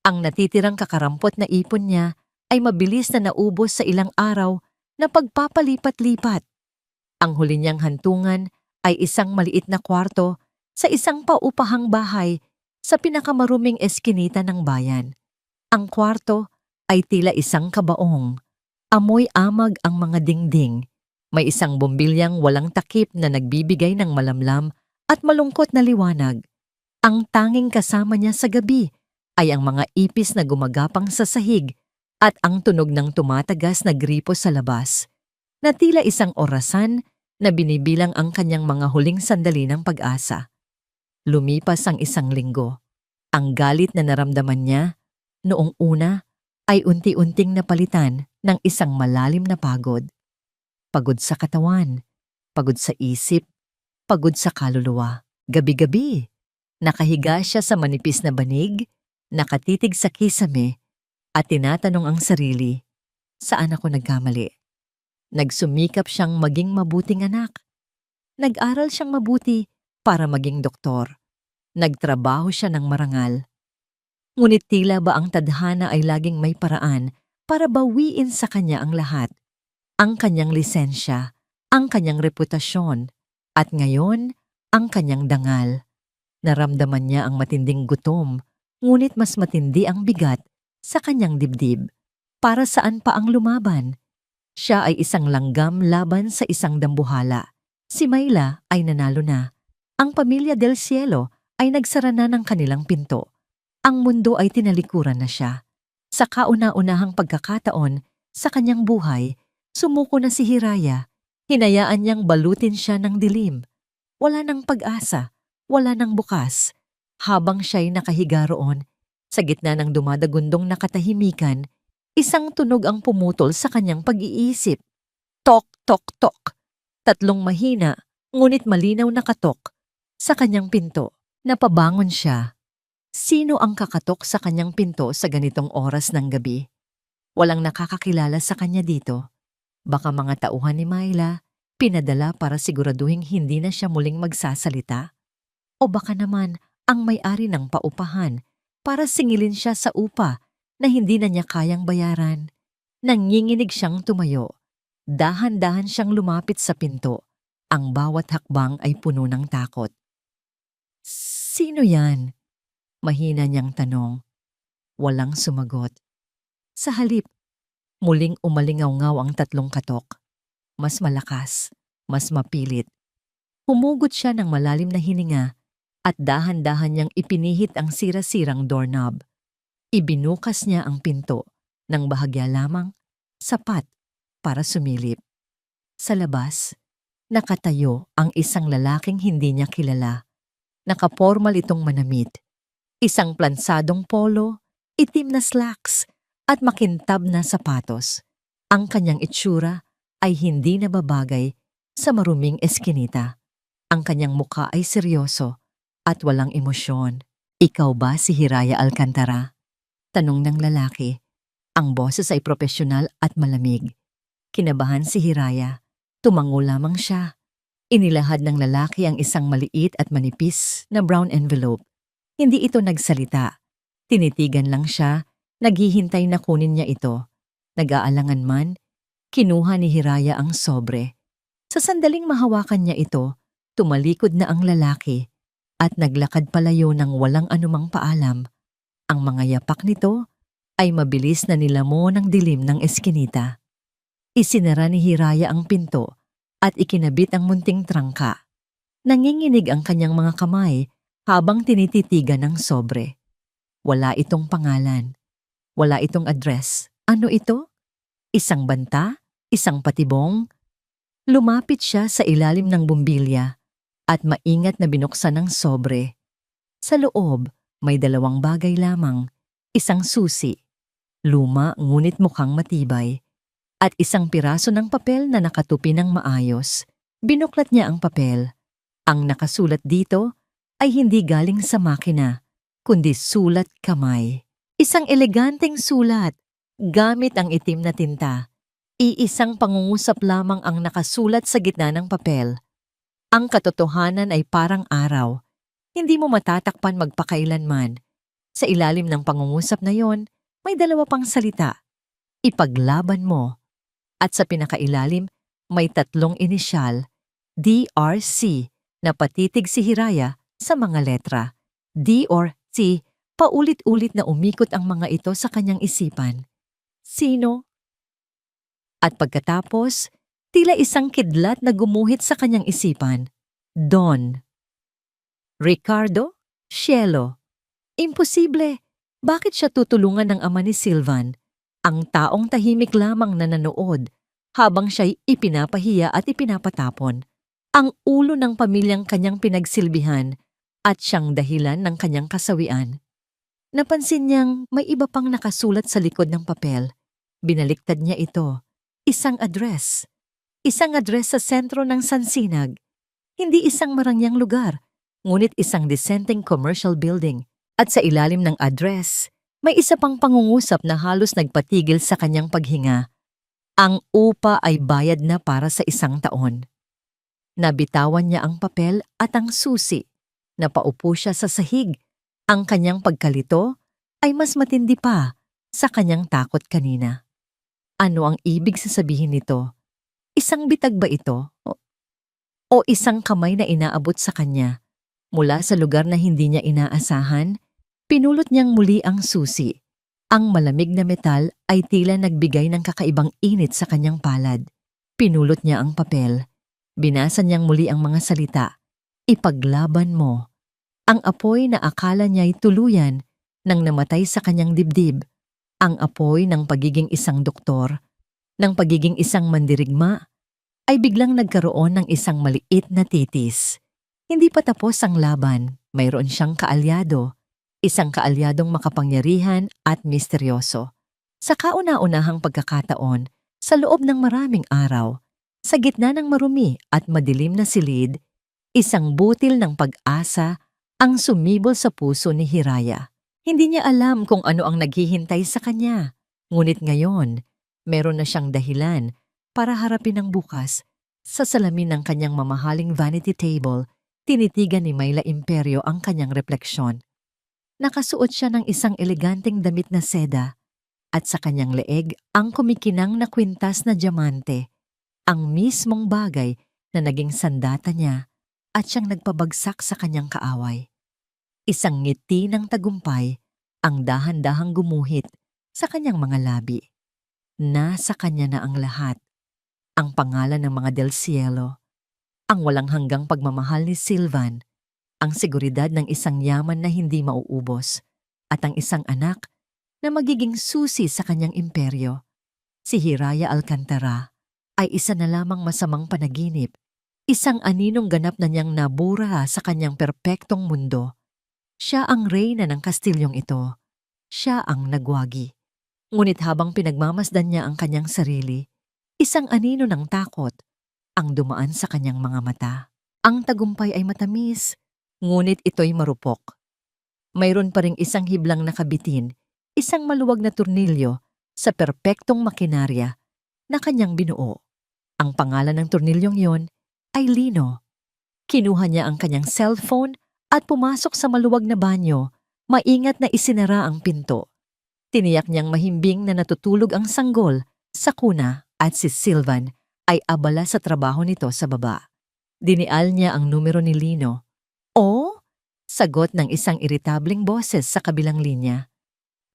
Speaker 1: Ang natitirang kakarampot na ipon niya ay mabilis na naubos sa ilang araw na pagpapalipat-lipat. Ang huli niyang hantungan ay isang maliit na kwarto sa isang paupahang bahay sa pinakamaruming eskinita ng bayan. Ang kwarto ay tila isang kabaong. Amoy amag ang mga dingding. May isang bombilyang walang takip na nagbibigay ng malamlam at malungkot na liwanag. Ang tanging kasama niya sa gabi ay ang mga ipis na gumagapang sa sahig at ang tunog ng tumatagas na gripo sa labas, na tila isang orasan na binibilang ang kanyang mga huling sandali ng pag-asa. Lumipas ang 1 linggo. Ang galit na naramdaman niya noong una ay unti-unting napalitan ng isang malalim na pagod. Pagod sa katawan, pagod sa isip, pagod sa kaluluwa. Gabi-gabi, nakahiga siya sa manipis na banig, nakatitig sa kisame, at tinatanong ang sarili, saan ako nagkamali? Nagsumikap siyang maging mabuting anak. Nag-aral siyang mabuti para maging doktor. Nagtrabaho siya ng marangal. Ngunit tila ba ang tadhana ay laging may paraan para bawiin sa kanya ang lahat. Ang kanyang lisensya, ang kanyang reputasyon, at ngayon, ang kanyang dangal. Naramdaman niya ang matinding gutom, ngunit mas matindi ang bigat sa kanyang dibdib. Para saan pa ang lumaban? Siya ay isang langgam laban sa isang dambuhala. Si Mayla ay nanalo na. Ang pamilya Del Cielo ay nagsara na ng kanilang pinto. Ang mundo ay tinalikuran na siya. Sa kauna-unahang pagkakataon sa kanyang buhay, sumuko na si Hiraya. Hinayaan niyang balutin siya ng dilim. Wala nang pag-asa, wala nang bukas. Habang siya'y nakahiga roon, sa gitna ng dumadagundong na katahimikan, isang tunog ang pumutol sa kanyang pag-iisip. Tok, tok, tok. 3 mahina, ngunit malinaw na katok sa kanyang pinto. Napabangon siya. Sino ang kakatok sa kanyang pinto sa ganitong oras ng gabi? Walang nakakakilala sa kanya dito. Baka mga tauhan ni Mayla, pinadala para siguraduhing hindi na siya muling magsasalita. O baka naman ang may-ari ng paupahan para singilin siya sa upa na hindi na niya kayang bayaran. Nanginginig siyang tumayo. Dahan-dahan siyang lumapit sa pinto. Ang bawat hakbang ay puno ng takot. Sino yan? Mahina niyang tanong. Walang sumagot. Sa halip, muling umalingaw-ngaw ang 3 katok. Mas malakas, mas mapilit. Humugot siya ng malalim na hininga at dahan-dahan niyang ipinihit ang sira-sirang doorknob. Ibinukas niya ang pinto ng bahagya lamang, sapat para sumilip. Sa labas, nakatayo ang isang lalaking hindi niya kilala. Nakapormal itong manamit. Isang plansadong polo, itim na slacks, at makintab na sapatos. Ang kanyang itsura ay hindi nababagay sa maruming eskinita. Ang kanyang mukha ay seryoso at walang emosyon. Ikaw ba si Hiraya Alcantara? Tanong ng lalaki. Ang boses ay propesyonal at malamig. Kinabahan si Hiraya. Tumango lamang siya. Inilahad ng lalaki ang isang maliit at manipis na brown envelope. Hindi ito nagsalita. Tinitigan lang siya, naghihintay na kunin niya ito. Nag-aalangan man, kinuha ni Hiraya ang sobre. Sa sandaling mahawakan niya ito, tumalikod na ang lalaki at naglakad palayo ng walang anumang paalam. Ang mga yapak nito ay mabilis na nilamo ng dilim ng eskinita. Isinara ni Hiraya ang pinto at ikinabit ang munting trangka. Nanginginig ang kanyang mga kamay habang tinititigan ng sobre. Wala itong pangalan. Wala itong address. Ano ito? Isang banta? Isang patibong? Lumapit siya sa ilalim ng bumbilya at maingat na binuksan ang sobre. Sa loob, may 2 bagay lamang. Isang susi, luma ngunit mukhang matibay, at isang piraso ng papel na nakatupi ng maayos. Binuklat niya ang papel. Ang nakasulat dito ay hindi galing sa makina, kundi sulat kamay. Isang eleganteng sulat, gamit ang itim na tinta. Iisang pangungusap lamang ang nakasulat sa gitna ng papel. Ang katotohanan ay parang araw. Hindi mo matatakpan magpakailanman. Sa ilalim ng pangungusap na yon, may 2 pang salita. Ipaglaban mo. At sa pinakailalim, may 3 inisyal, DRC, na patitig si Hiraya sa mga letra. D or C, paulit-ulit na umikot ang mga ito sa kanyang isipan. Sino? At pagkatapos, tila isang kidlat na gumuhit sa kanyang isipan. Don. Ricardo Cielo. Imposible. Bakit siya tutulungan ng ama ni Silvan? Ang taong tahimik lamang na nanood habang siya'y ipinapahiya at ipinapatapon. Ang ulo ng pamilyang kanyang pinagsilbihan at siyang dahilan ng kanyang kasawian. Napansin niyang may iba pang nakasulat sa likod ng papel. Binaliktad niya ito. Isang address. Isang address sa sentro ng Sansinag. Hindi isang marangyang lugar, ngunit isang dissenting commercial building. At sa ilalim ng address, may isa pang pangungusap na halos nagpatigil sa kanyang paghinga. Ang upa ay bayad na para sa 1 taon. Nabitawan niya ang papel at ang susi. Napaupo siya sa sahig. Ang kanyang pagkalito ay mas matindi pa sa kanyang takot kanina. Ano ang ibig sasabihin nito? Isang bitag ba ito? O isang kamay na inaabot sa kanya? Mula sa lugar na hindi niya inaasahan, pinulot niyang muli ang susi. Ang malamig na metal ay tila nagbigay ng kakaibang init sa kanyang palad. Pinulot niya ang papel. Binasa niyang muli ang mga salita. Ipaglaban mo. Ang apoy na akala niya'y tuluyan nang namatay sa kanyang dibdib. Ang apoy ng pagiging isang doktor, ng pagiging isang mandirigma, ay biglang nagkaroon ng isang maliit na titis. Hindi pa tapos ang laban, mayroon siyang kaalyado. Isang kaalyadong makapangyarihan at misteryoso. Sa kauna-unahang pagkakataon, sa loob ng maraming araw, sa gitna ng marumi at madilim na silid, isang butil ng pag-asa ang sumibol sa puso ni Hiraya. Hindi niya alam kung ano ang naghihintay sa kanya. Ngunit ngayon, meron na siyang dahilan para harapin ang bukas. Sa salamin ng kanyang mamahaling vanity table, tinitigan ni Myla Imperio ang kanyang refleksyon. Nakasuot siya ng isang eleganteng damit na seda at sa kanyang leeg ang kumikinang na kwintas na diamante. Ang mismong bagay na naging sandata niya at siyang nagpabagsak sa kanyang kaaway. Isang ngiti ng tagumpay ang dahan-dahang gumuhit sa kanyang mga labi. Nasa kanya na ang lahat. Ang pangalan ng mga Del Cielo, ang walang hanggang pagmamahal ni Sylvan, ang seguridad ng isang yaman na hindi mauubos, at ang isang anak na magiging susi sa kanyang imperyo. Si Hiraya Alcantara ay isa na lamang masamang panaginip, isang aninong ganap na niyang nabura sa kanyang perpektong mundo. Siya ang reyna ng kastilyong ito. Siya ang nagwagi. Ngunit habang pinagmamasdan niya ang kanyang sarili, isang anino ng takot ang dumaan sa kanyang mga mata. Ang tagumpay ay matamis, ngunit ito'y marupok. Mayroon pa ring isang hiblang nakabitin, isang maluwag na turnilyo sa perpektong makinarya na kanyang binuo. Ang pangalan ng tornilyong yon ay Lino. Kinuha niya ang kanyang cellphone at pumasok sa maluwag na banyo, maingat na isinara ang pinto. Tiniyak niyang mahimbing na natutulog ang sanggol sa kuna at si Sylvan ay abala sa trabaho nito sa baba. Dinial niya ang numero ni Lino. "Oh?" Sagot ng isang iritableng boses sa kabilang linya.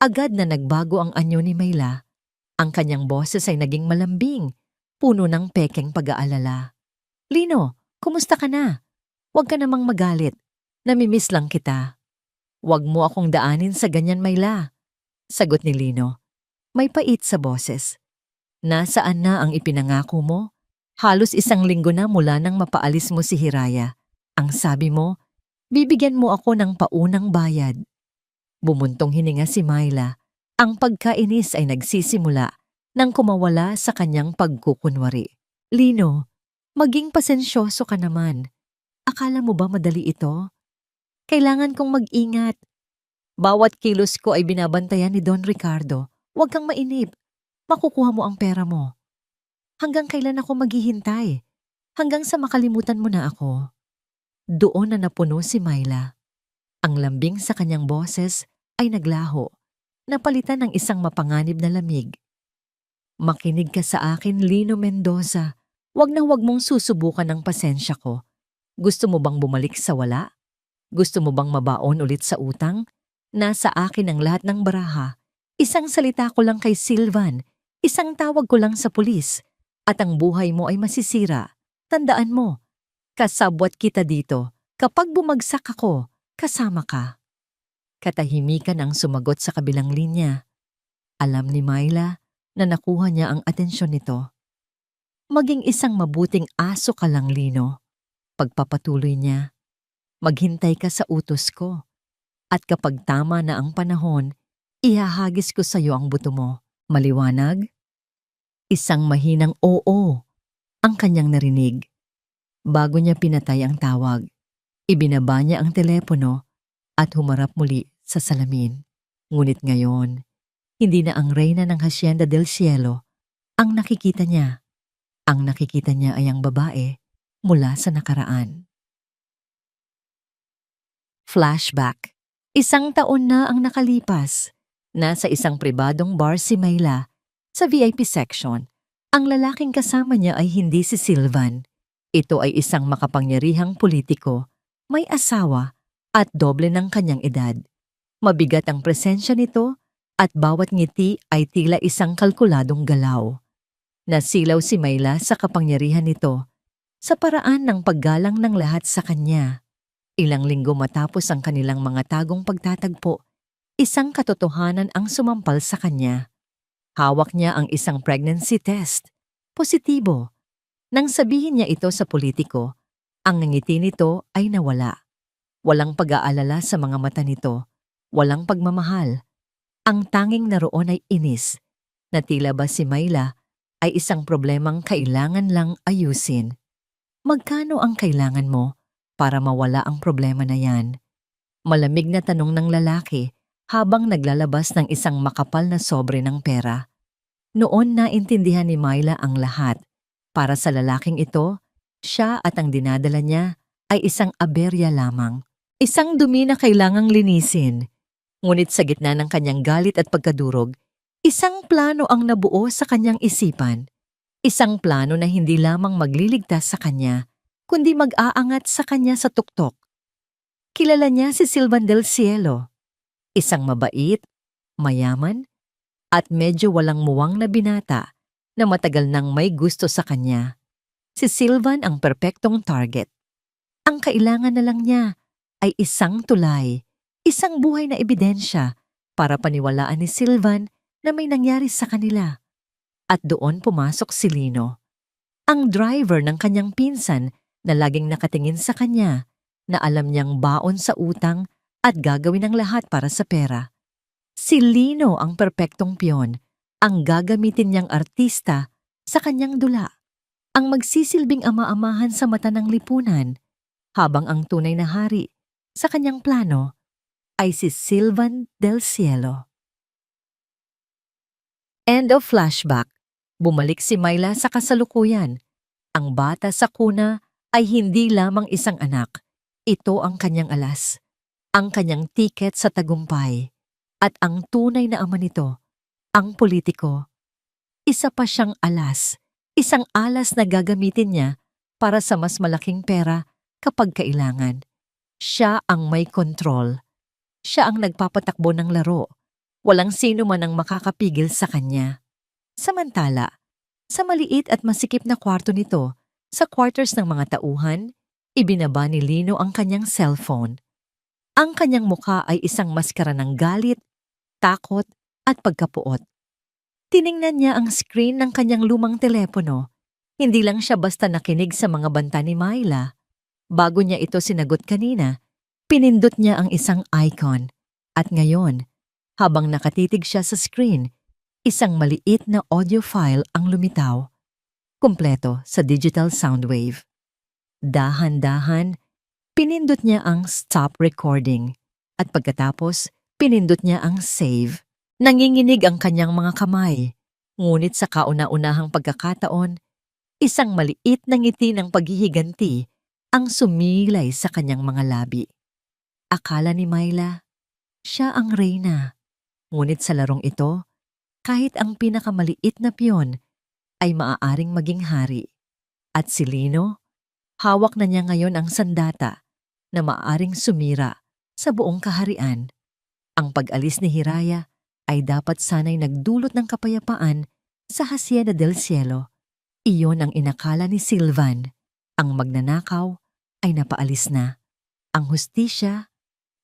Speaker 1: Agad na nagbago ang anyo ni Myla. Ang kanyang boses ay naging malambing, puno ng pekeng pag-aalala. "Lino, kumusta ka na? Huwag ka namang magalit. Namimiss lang kita." "Huwag mo akong daanin sa ganyan, Myla," sagot ni Lino. May pait sa boses. "Nasaan na ang ipinangako mo? Halos 1 linggo na mula nang mapaalis mo si Hiraya. Ang sabi mo, bibigyan mo ako ng paunang bayad." Bumuntong hininga si Myla. Ang pagkainis ay nagsisimula nang kumawala sa kanyang pagkukunwari. "Lino, maging pasensyoso ka naman. Akala mo ba madali ito? Kailangan kong mag-ingat. Bawat kilos ko ay binabantayan ni Don Ricardo. Huwag kang mainip. Makukuha mo ang pera mo. Hanggang kailan ako maghihintay? Hanggang sa makalimutan mo na ako." Doon na napuno si Myla. Ang lambing sa kanyang boses ay naglaho, napalitan ng isang mapanganib na lamig. "Makinig ka sa akin, Lino Mendoza. Huwag na huwag mong susubukan ang pasensya ko. Gusto mo bang bumalik sa wala? Gusto mo bang mabaon ulit sa utang? Nasa akin ang lahat ng baraha. Isang salita ko lang kay Sylvan, isang tawag ko lang sa pulis, at ang buhay mo ay masisira. Tandaan mo, kasabwat kita dito. Kapag bumagsak ako, kasama ka." Katahimikan ang sumagot sa kabilang linya. Alam ni Myla na nakuha niya ang atensyon nito. "Maging isang mabuting aso ka lang, Lino. Pagpapatuloy niya, maghintay ka sa utos ko. At kapag tama na ang panahon, ihahagis ko sa iyo ang buto mo. Maliwanag? Isang mahinang oo ang kanyang narinig. Bago niya pinatay ang tawag, ibinaba niya ang telepono at humarap muli sa salamin. Ngunit ngayon, hindi na ang reyna ng Hacienda del Cielo ang nakikita niya. Ang nakikita niya ay ang babae mula sa nakaraan. Flashback. Isang taon na ang nakalipas. Nasa isang pribadong bar si Mayla sa VIP section. Ang lalaking kasama niya ay hindi si Silvan. Ito ay isang makapangyarihang politiko, may asawa at doble ng kanyang edad. Mabigat ang presensya nito at bawat ngiti ay tila isang kalkuladong galaw. Nasilaw si Mayla sa kapangyarihan nito sa paraan ng paggalang ng lahat sa kanya. Ilang linggo matapos ang kanilang mga tagong pagtatagpo, isang katotohanan ang sumampal sa kanya. Hawak niya ang isang pregnancy test. Positibo. Nang sabihin niya ito sa politiko, ang ngiti nito ay nawala. Walang pag-aalala sa mga mata nito. Walang pagmamahal. Ang tanging naroon ay inis, na tila ba si Mayla ay isang problemang kailangan lang ayusin. Magkano ang kailangan mo para mawala ang problema na yan? Malamig na tanong ng lalaki habang naglalabas ng isang makapal na sobre ng pera. Noon naintindihan ni Mayla ang lahat. Para sa lalaking ito, siya at ang dinadala niya ay isang aberya lamang. Isang dumi na kailangang linisin. Ngunit sa gitna ng kanyang galit at pagkadurog, isang plano ang nabuo sa kanyang isipan. Isang plano na hindi lamang magliligtas sa kanya, kundi mag-aangat sa kanya sa tuktok. Kilala niya si Silvan del Cielo, isang mabait, mayaman, at medyo walang muwang na binata na matagal nang may gusto sa kanya. Si Silvan ang perpektong target. Ang kailangan na lang niya ay isang tulay, isang buhay na ebidensya para paniwalaan ni Silvan na may nangyari sa kanila. At doon pumasok si Lino, ang driver ng kanyang pinsan na laging nakatingin sa kanya, na alam niyang baon sa utang at gagawin ang lahat para sa pera. Si Lino ang perpektong piyon, ang gagamitin niyang artista sa kanyang dula, ang magsisilbing ama-amahan sa mata ng lipunan, habang ang tunay na hari sa kanyang plano ay si Silvan del Cielo. End of flashback. Bumalik si Mayla sa kasalukuyan. Ang bata sa kuna ay hindi lamang isang anak. Ito ang kanyang alas, ang kanyang tiket sa tagumpay. At ang tunay na ama nito, ang politiko. Isa pa siyang alas, isang alas na gagamitin niya para sa mas malaking pera kapag kailangan. Siya ang may kontrol. Siya ang nagpapatakbo ng laro. Walang sino man ang makakapigil sa kanya. Samantala, sa maliit at masikip na kwarto nito, sa quarters ng mga tauhan, ibinaba ni Lino ang kanyang cellphone. Ang kanyang mukha ay isang maskara ng galit, takot at pagkapuot. Tiningnan niya ang screen ng kanyang lumang telepono. Hindi lang siya basta nakinig sa mga banta ni Mayla. Bago niya ito sinagot kanina, pinindot niya ang isang icon. At ngayon, habang nakatitig siya sa screen, isang maliit na audio file ang lumitaw. Kumpleto sa digital soundwave. Dahan-dahan, pinindot niya ang stop recording. At pagkatapos, pinindot niya ang save. Nanginginig ang kanyang mga kamay. Ngunit sa kauna-unahang pagkakataon, isang maliit na ngiti ng paghihiganti ang sumilay sa kanyang mga labi. Akala ni Mayla, siya ang reyna. Ngunit sa larong ito, kahit ang pinakamaliit na piyon ay maaaring maging hari. At si Lino, hawak na niya ngayon ang sandata na maaaring sumira sa buong kaharian. Ang pag-alis ni Hiraya ay dapat sana'y nagdulot ng kapayapaan sa Hacienda del Cielo. Iyon ang inakala ni Silvan. Ang magnanakaw ay napaalis na. Ang hustisya,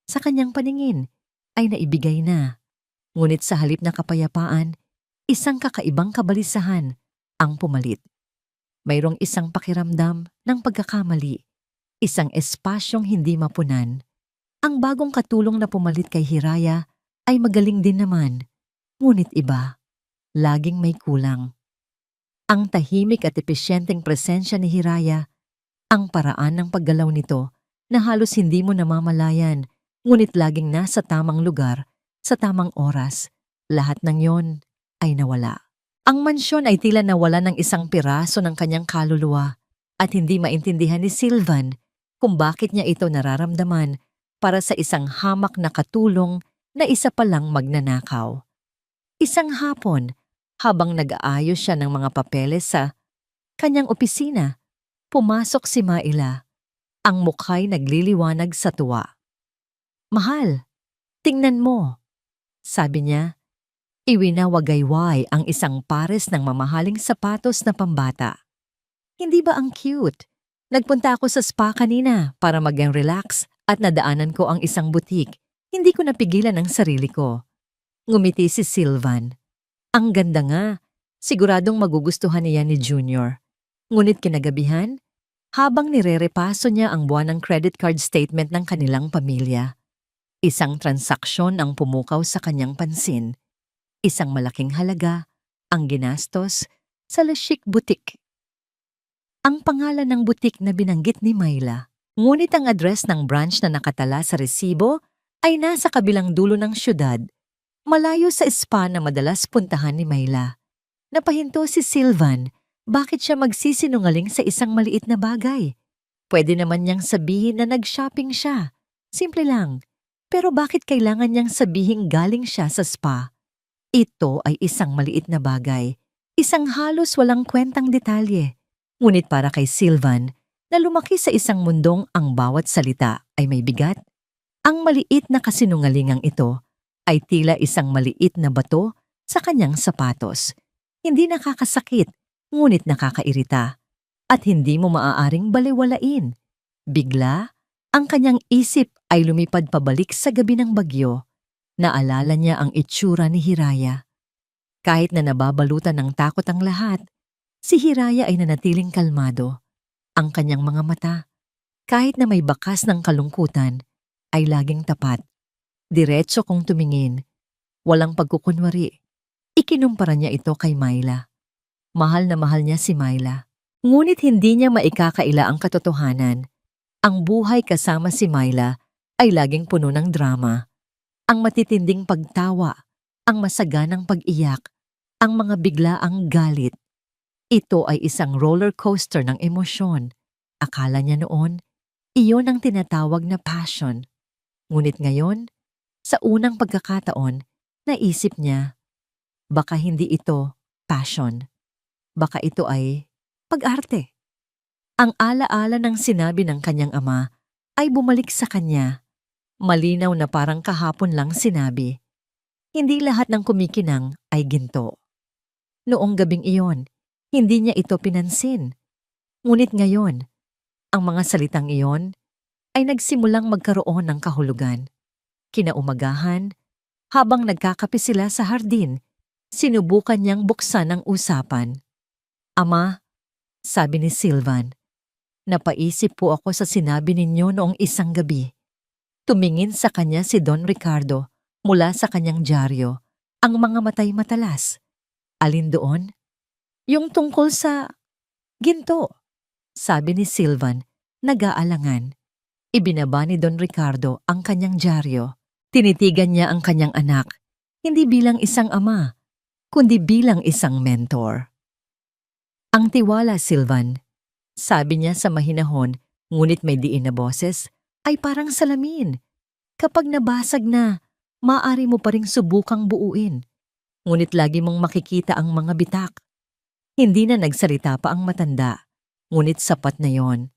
Speaker 1: sa kanyang paningin, ay naibigay na. Ngunit sa halip na kapayapaan, isang kakaibang kabalisahan ang pumalit. Mayroong isang pakiramdam ng pagkakamali, Isang espasyong hindi mapunan. Ang bagong katulong na pumalit kay Hiraya ay magaling din naman, ngunit iba, laging may kulang. Ang tahimik at epesyenteng presensya ni Hiraya, ang paraan ng paggalaw nito na halos hindi mo namamalayan, ngunit laging nasa tamang lugar, sa tamang oras, lahat ng yon ay nawala. Ang mansyon ay tila nawala ng isang piraso ng kanyang kaluluwa at hindi maintindihan ni Sylvan kung bakit niya ito nararamdaman para sa isang hamak na katulong na isa palang magnanakaw. Isang hapon, habang nag-aayos siya ng mga papeles sa kanyang opisina, pumasok si Maila. Ang mukha'y nagliliwanag sa tuwa. "Mahal, tingnan mo," sabi niya. Iwinawagayway ang isang pares ng mamahaling sapatos na pambata. "Hindi ba ang cute? Nagpunta ako sa spa kanina para mag-relax at nadaanan ko ang isang butik. Hindi ko napigilan ang sarili ko." Ngumiti si Sylvan. "Ang ganda nga. Siguradong magugustuhan niya ni Junior." Ngunit kinagabihan, habang nirerepaso niya ang buwanang credit card statement ng kanilang pamilya, isang transaksyon ang pumukaw sa kanyang pansin. Isang malaking halaga ang ginastos sa La Chic Boutique. Ang pangalan ng butik na binanggit ni Maila, ngunit ang address ng branch na nakatala sa resibo ay nasa kabilang dulo ng syudad, malayo sa spa na madalas puntahan ni Maila. Napahinto si Sylvan, bakit siya magsisinungaling sa isang maliit na bagay? Pwede naman niyang sabihin na nag-shopping siya. Simple lang. Pero bakit kailangan niyang sabihin galing siya sa spa? Ito ay isang maliit na bagay, isang halos walang kwentang detalye. Ngunit para kay Sylvan, na lumaki sa isang mundong ang bawat salita ay may bigat, ang maliit na kasinungalingang ito ay tila isang maliit na bato sa kanyang sapatos. Hindi nakakasakit, ngunit nakakairita. At hindi mo maaaring balewalain. Bigla, ang kanyang isip ay lumipad pabalik sa gabi ng bagyo. Naalala niya ang itsura ni Hiraya. Kahit na nababalutan ng takot ang lahat, si Hiraya ay nanatiling kalmado. Ang kanyang mga mata, kahit na may bakas ng kalungkutan, ay laging tapat. Diretso kung tumingin, walang pagkukunwari. Ikinumpara niya ito kay Maila. Mahal na mahal niya si Maila. Ngunit hindi niya maikakaila ang katotohanan. Ang buhay kasama si Maila ay laging puno ng drama. Ang matitinding pagtawa, ang masaganang pag-iyak, ang mga biglaang galit. Ito ay isang roller coaster ng emosyon. Akala niya noon, iyon ang tinatawag na passion. Ngunit ngayon, sa unang pagkakataon, naisip niya, baka hindi ito passion. Baka ito ay pag-arte. Ang alaala ng sinabi ng kanyang ama ay bumalik sa kanya. Malinaw na parang kahapon lang sinabi. Hindi lahat ng kumikinang ay ginto. Noong gabing iyon, hindi niya ito pinansin. Ngunit ngayon, ang mga salitang iyon ay nagsimulang magkaroon ng kahulugan. Kinaumagahan, habang nagkakape sila sa hardin, sinubukan niyang buksan ang usapan. "Ama," sabi ni Sylvan, "napaisip po ako sa sinabi ninyo noong isang gabi." Tumingin sa kanya si Don Ricardo mula sa kanyang dyaryo, ang mga matay matalas. "Alin doon?" "Yung tungkol sa ginto," sabi ni Sylvan, nag-aalangan. Ibinaba ni Don Ricardo ang kanyang dyaryo. Tinitigan niya ang kanyang anak, hindi bilang isang ama, kundi bilang isang mentor. "Ang tiwala, Sylvan," sabi niya sa mahinahon, ngunit may diin na boses, "ay parang salamin. Kapag nabasag na, maaari mo pa ring subukang buuin. Ngunit lagi mong makikita ang mga bitak." Hindi na nagsalita pa ang matanda, ngunit sapat na yon.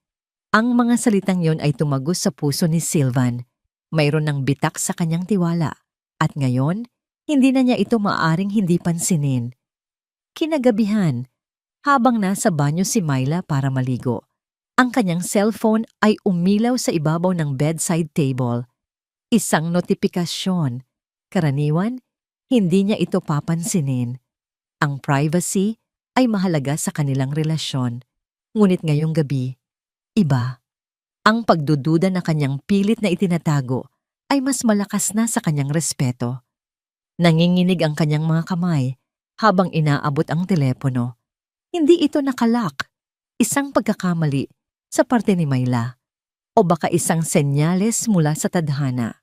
Speaker 1: Ang mga salitang yon ay tumagos sa puso ni Sylvan. Mayroon ng bitak sa kanyang tiwala. At ngayon, hindi na niya ito maaaring hindi pansinin. Kinagabihan, habang nasa banyo si Maila para maligo, ang kanyang cellphone ay umilaw sa ibabaw ng bedside table. Isang notifikasyon. Karaniwan, hindi niya ito papansinin. Ang privacy ay mahalaga sa kanilang relasyon. Ngunit ngayong gabi, iba. Ang pagdududa na kanyang pilit na itinatago ay mas malakas na sa kanyang respeto. Nanginginig ang kanyang mga kamay habang inaabot ang telepono. Hindi ito nakalak. Isang pagkakamali sa parte ni Myla o baka isang senyales mula sa tadhana.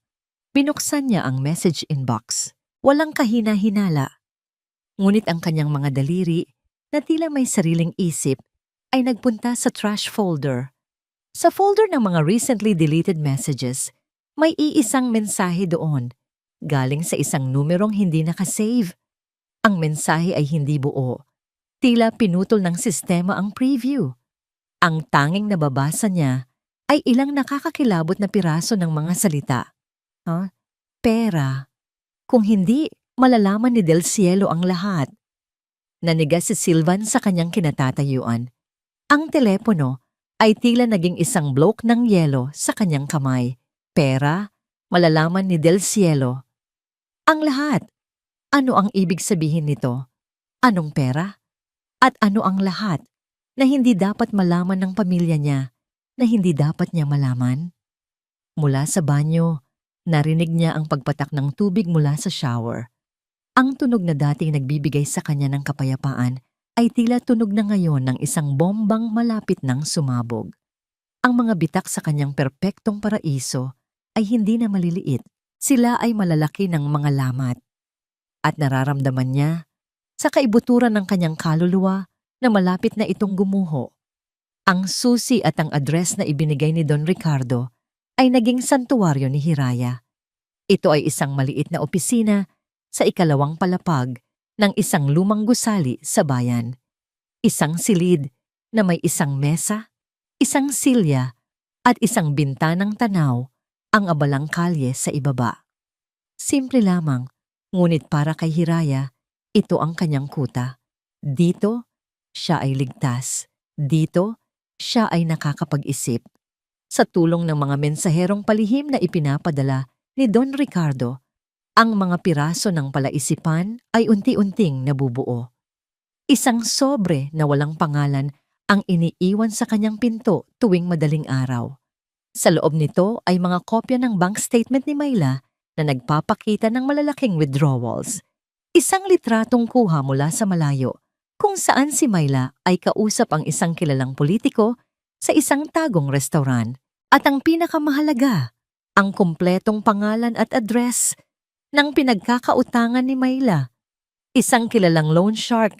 Speaker 1: Binuksan niya ang message inbox. Walang kahina-hinala. Ngunit ang kanyang mga daliri na tila may sariling isip ay nagpunta sa trash folder. Sa folder ng mga recently deleted messages, may iisang mensahe doon, galing sa isang numerong hindi nakasave. Ang mensahe ay hindi buo. Tila pinutol ng sistema ang preview. Ang tanging nababasa niya ay ilang nakakakilabot na piraso ng mga salita. Pera. Kung hindi, malalaman ni Del Cielo ang lahat. Nanigas si Sylvan sa kanyang kinatatayuan. Ang telepono ay tila naging isang bloke ng yelo sa kanyang kamay. Pera, malalaman ni Del Cielo. Ang lahat. Ano ang ibig sabihin nito? Anong pera? At ano ang lahat na hindi dapat malaman ng pamilya niya, na hindi dapat niya malaman? Mula sa banyo, narinig niya ang pagpatak ng tubig mula sa shower. Ang tunog na dating nagbibigay sa kanya ng kapayapaan ay tila tunog na ngayon ng isang bombang malapit ng sumabog. Ang mga bitak sa kanyang perpektong paraiso ay hindi na maliliit. Sila ay malalaki ng mga lamat. At nararamdaman niya sa kaibuturan ng kanyang kaluluwa na malapit na itong gumuho. Ang susi at ang address na ibinigay ni Don Ricardo ay naging santuwaryo ni Hiraya. Ito ay isang maliit na opisina sa ikalawang palapag ng isang lumang gusali sa bayan. Isang silid na may isang mesa, isang silya at isang bintanang tanaw ang abalang kalye sa ibaba. Simple lamang, ngunit para kay Hiraya, ito ang kanyang kuta. Dito, siya ay ligtas. Dito, siya ay nakakapag-isip. Sa tulong ng mga mensaherong palihim na ipinapadala ni Don Ricardo, ang mga piraso ng palaisipan ay unti-unting nabubuo. Isang sobre na walang pangalan ang iniiwan sa kanyang pinto tuwing madaling araw. Sa loob nito ay mga kopya ng bank statement ni Myla na nagpapakita ng malalaking withdrawals. Isang litratong kuha mula sa malayo kung saan si Myla ay kausap ang isang kilalang politiko sa isang tagong restaurant. At ang pinakamahalaga, ang kumpletong pangalan at address ng pinagkakautangan ni Myla. Isang kilalang loan shark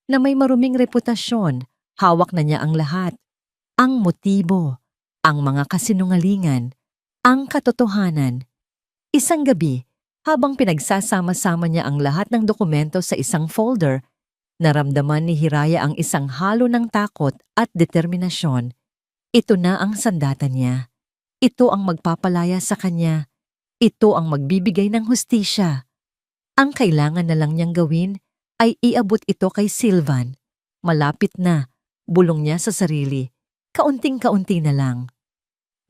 Speaker 1: na may maruming reputasyon, hawak na niya ang lahat. Ang motibo, ang mga kasinungalingan, ang katotohanan. Isang gabi, habang pinagsasama-sama niya ang lahat ng dokumento sa isang folder, naramdaman ni Hiraya ang isang halo ng takot at determinasyon. Ito na ang sandata niya. Ito ang magpapalaya sa kanya. Ito ang magbibigay ng hustisya. Ang kailangan na lang niyang gawin ay iabot ito kay Sylvan. Malapit na, bulong niya sa sarili. Kaunting-kaunti na lang.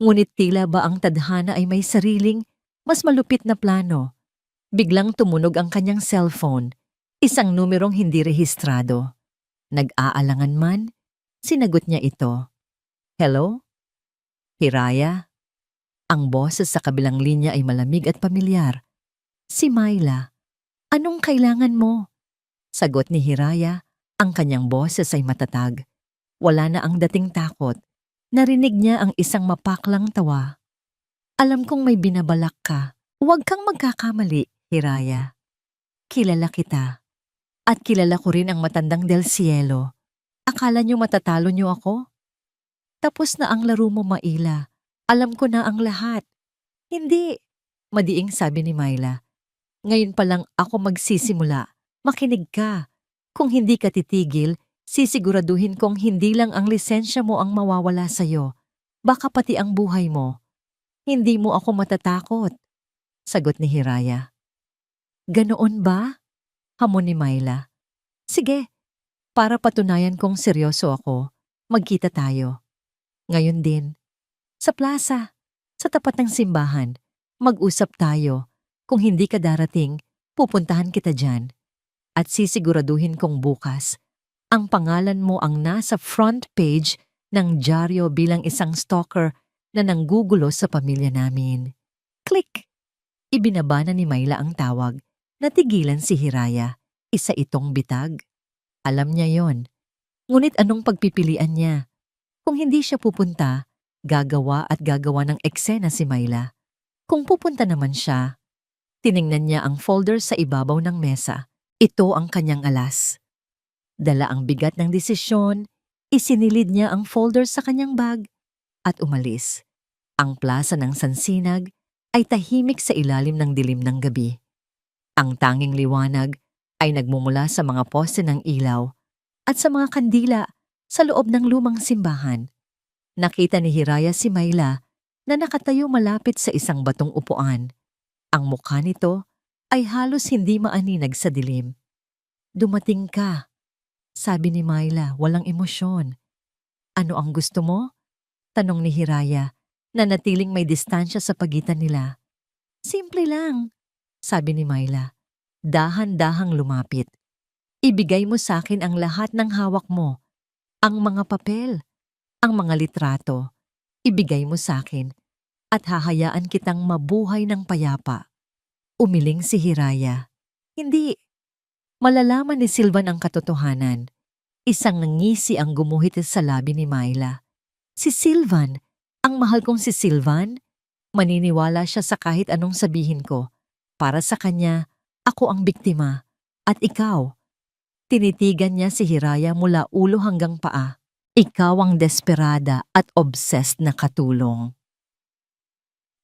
Speaker 1: Ngunit tila ba ang tadhana ay may sariling, mas malupit na plano. Biglang tumunog ang kanyang cellphone. Isang numerong hindi rehistrado. Nag-aalangan man, sinagot niya ito. Hello? Hiraya? Ang boses sa kabilang linya ay malamig at pamilyar. Si Myla. Anong kailangan mo? Sagot ni Hiraya, ang kanyang boses ay matatag. Wala na ang dating takot. Narinig niya ang isang mapaklang tawa. Alam kong may binabalak ka. Huwag kang magkakamali, Hiraya. Kilala kita. At kilala ko rin ang matandang Del Cielo. Akala niyo matatalo niyo ako? Tapos na ang laro mo, Maila. Alam ko na ang lahat. Hindi, madiing sabi ni Myla. Ngayon pa lang ako magsisimula. Makinig ka. Kung hindi ka titigil, sisiguraduhin kong hindi lang ang lisensya mo ang mawawala sa'yo. Baka pati ang buhay mo. Hindi mo ako matatakot. Sagot ni Hiraya. Ganoon ba? Hamon ni Myla. Sige, para patunayan kong seryoso ako, magkita tayo. Ngayon din. Sa plaza, sa tapat ng simbahan, mag-usap tayo. Kung hindi ka darating, pupuntahan kita dyan. At sisiguraduhin kong bukas, ang pangalan mo ang nasa front page ng dyaryo bilang isang stalker na nanggugulo sa pamilya namin. Click! Ibinaba na ni Myla ang tawag. Natigilan si Hiraya. Isa itong bitag. Alam niya yon. Ngunit anong pagpipilian niya? Kung hindi siya pupunta, gagawa at gagawa ng eksena si Myla. Kung pupunta naman siya, tiningnan niya ang folder sa ibabaw ng mesa. Ito ang kanyang alas. Dala ang bigat ng desisyon, isinilid niya ang folder sa kanyang bag at umalis. Ang plaza ng Sansinag ay tahimik sa ilalim ng dilim ng gabi. Ang tanging liwanag ay nagmumula sa mga poste ng ilaw at sa mga kandila sa loob ng lumang simbahan. Nakita ni Hiraya si Myla na nakatayo malapit sa isang batong upuan. Ang mukha nito ay halos hindi maaninag sa dilim. "Dumating ka," sabi ni Myla, walang emosyon. "Ano ang gusto mo?" tanong ni Hiraya, na natiling may distansya sa pagitan nila. "Simple lang," sabi ni Myla. Dahan-dahang lumapit. "Ibigay mo sa akin ang lahat ng hawak mo. Ang mga papel, ang mga litrato. Ibigay mo sa akin at hahayaan kitang mabuhay ng payapa." Umiling si Hiraya. "Hindi." Malalaman ni Silvan ang katotohanan. Isang ngisi ang gumuhit sa labi ni Myla. Si Silvan, ang mahal kong si Silvan, maniniwala siya sa kahit anong sabihin ko. Para sa kanya, ako ang biktima. At ikaw, tinitigan niya si Hiraya mula ulo hanggang paa. Ikaw ang desperada at obsessed na katulong.